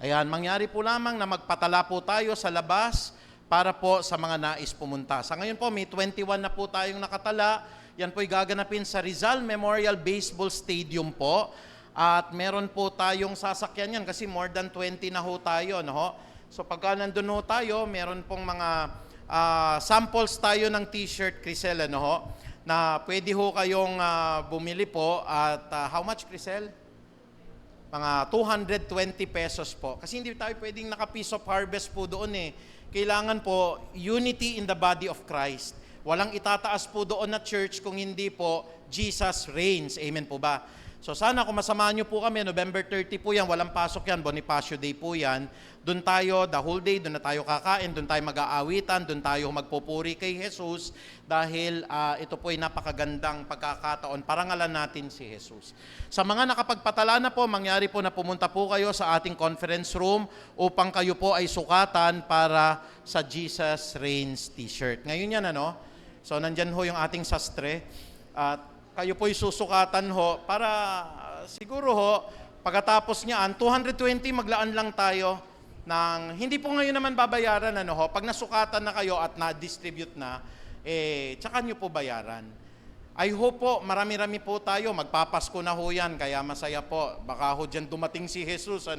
Ayan, mangyari po lamang na magpatala po tayo sa labas para po sa mga nais pumunta. Sa ngayon po, may 21 na po tayong nakatala. Yan po ay gaganapin sa Rizal Memorial Baseball Stadium po. At meron po tayong sasakyan yan kasi more than 20 na ho tayo. No? So pagka nandun ho tayo, meron pong mga samples tayo ng t-shirt, Crisel, na pwede ho kayong bumili po. At how much, Crisel? Mga 220 pesos po. Kasi hindi tayo pwedeng naka-piece of harvest po doon eh. Kailangan po unity in the body of Christ. Walang itataas po doon na church kung hindi po Jesus reigns. Amen po ba? So sana kung masamahan nyo po kami, November 30 po yan, walang pasok yan, Bonifacio Day po yan. Doon tayo, the whole day, doon na tayo kakain, doon tayo mag-aawitan, doon tayo magpupuri kay Jesus dahil ito po ay napakagandang pagkakataon, parangalan natin si Jesus. Sa mga nakapagpatala na po, mangyari po na pumunta po kayo sa ating conference room upang kayo po ay sukatan para sa Jesus Reigns t-shirt. Ngayon yan, So nandyan ho yung ating sastre at kayo po'y susukatan ho para siguro ho, pagkatapos niyan, 220 maglaan lang tayo ng, hindi po ngayon naman babayaran, pag nasukatan na kayo at na-distribute na, tsaka nyo po bayaran. I hope po, marami-rami po tayo, magpapasko na ho yan, kaya masaya po. Baka ho dyan dumating si Jesus,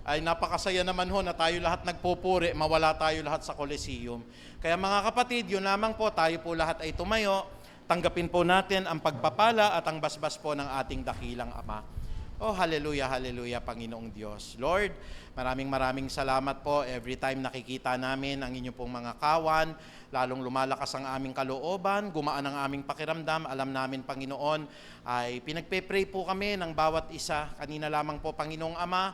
ay napakasaya naman ho na tayo lahat nagpupuri, mawala tayo lahat sa Coliseum. Kaya mga kapatid, yun lamang po, tayo po lahat ay tumayo, tanggapin po natin ang pagpapala at ang basbas po ng ating dakilang Ama. Oh, hallelujah, hallelujah, Panginoong Diyos. Lord, maraming salamat po every time nakikita namin ang inyong pong mga kawan, lalong lumalakas ang aming kalooban, gumaan ang aming pakiramdam. Alam namin, Panginoon, ay pinagpe-pray po kami ng bawat isa. Kanina lamang po, Panginoong Ama,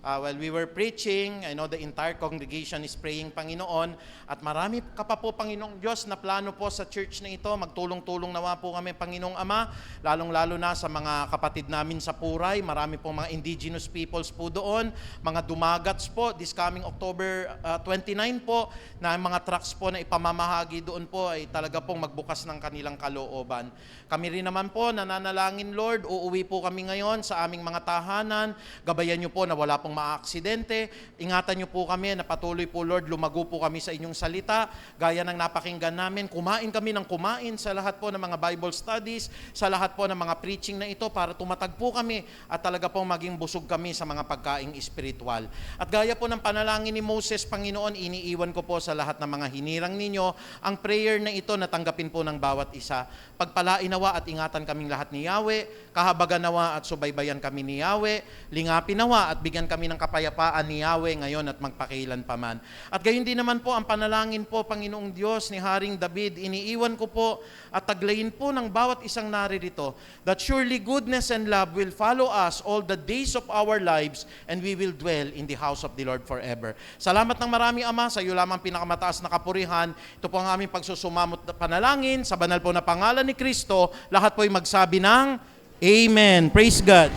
while we were preaching, I know the entire congregation is praying, Panginoon, at marami ka pa po, Panginoong Diyos, na plano po sa church na ito. Magtulong-tulong nawa po kami, Panginoong Ama, lalong-lalo na sa mga kapatid namin sa Puray. Marami pong mga indigenous peoples po doon, mga dumagats po, this coming October 29 po, na mga trucks po na ipamamahagi doon po ay talaga pong magbukas ng kanilang kalooban. Kami rin naman po, nananalangin, Lord, uuwi po kami ngayon sa aming mga tahanan. Gabayan niyo po na wala pong maaksidente. Ingatan niyo po kami na patuloy po, Lord, lumago po kami sa inyong salita. Gaya ng napakinggan namin, kumain kami ng kumain sa lahat po ng mga Bible studies, sa lahat po ng mga preaching na ito para tumatag po kami at talaga pong maging busog kami sa mga pagkaing espiritual. At gaya po ng panalangin ni Moses, Panginoon, iniiwan ko po sa lahat ng mga hinirang ninyo ang prayer na ito na tanggapin po ng bawat isa. Pagpalain nawa at ingatan kaming lahat ni Yahweh, kahabagan nawa at subaybayan kami ni Yahweh, lingapin nawa at bigyan kami kami ng kapayapaan ni Yahweh ngayon at magpakailan paman. At gayon din naman po ang panalangin po, Panginoong Diyos, ni Haring David, iniiwan ko po at taglayin po ng bawat isang naririto, that surely goodness and love will follow us all the days of our lives, and we will dwell in the house of the Lord forever. Salamat ng marami, Ama, sa iyo lamang pinakamataas na kapurihan. Ito po ang aming pagsusumamot na panalangin sa banal po na pangalan ni Kristo. Lahat po ay magsabi ng Amen. Praise God.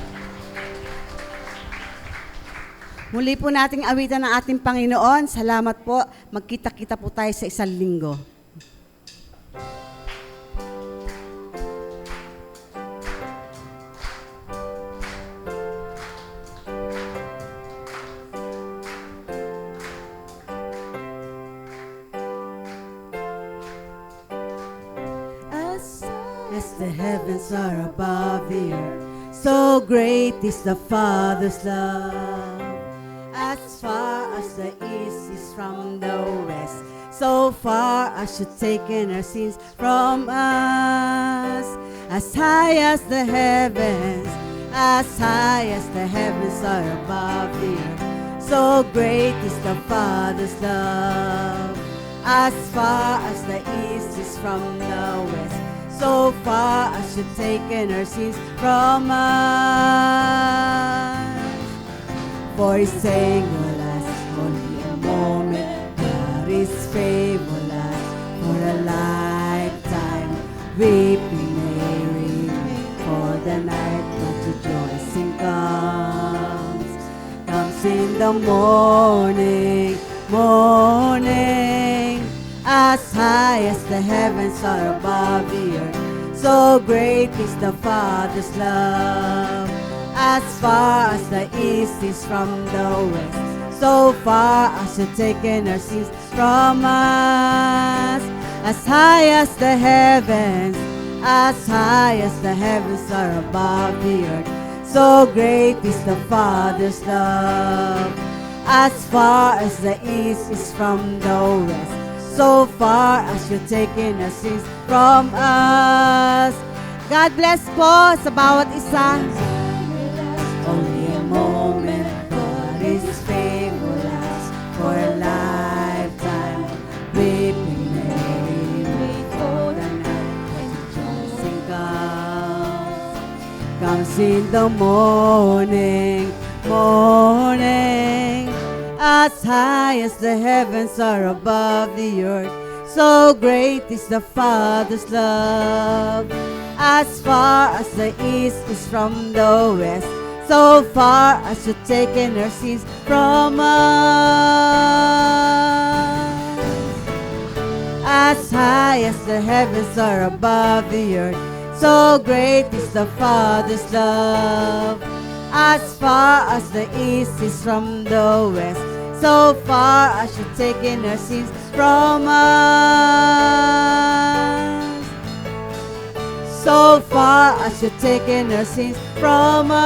Muli po nating awitan ng ating Panginoon. Salamat po. Magkita-kita po tayo sa isang linggo. As the heavens are above the earth, so great is the Father's love. As far as the east is from the west, so far as you've taken our sins from us. As high as the heavens are above the earth, so great is the Father's love. As far as the east is from the west, so far as you've taken our sins from us. For His saying will last only a moment, but His favor will last for a lifetime. Weeping may remain for the night, but rejoicing comes in the morning, morning. As high as the heavens are above the earth, so great is the Father's love. As far as the east is from the west, so far as you've taken our sins from us. As high as the heavens are above the earth, so great is the Father's love. As far as the east is from the west, so far as you've taken our sins from us. God bless po sa bawat isa. Only a moment, but His favor lasts for a lifetime. Weeping may wait for the night, but rejoicing comes in the morning, morning. As high as the heavens are above the earth, so great is the Father's love. As far as the east is from the west, so far as you've taken our sins from us. As high as the heavens are above the earth, so great is the Father's love. As far as the east is from the west, so far as you've taken our sins from us. So far as you've taken our sins from us.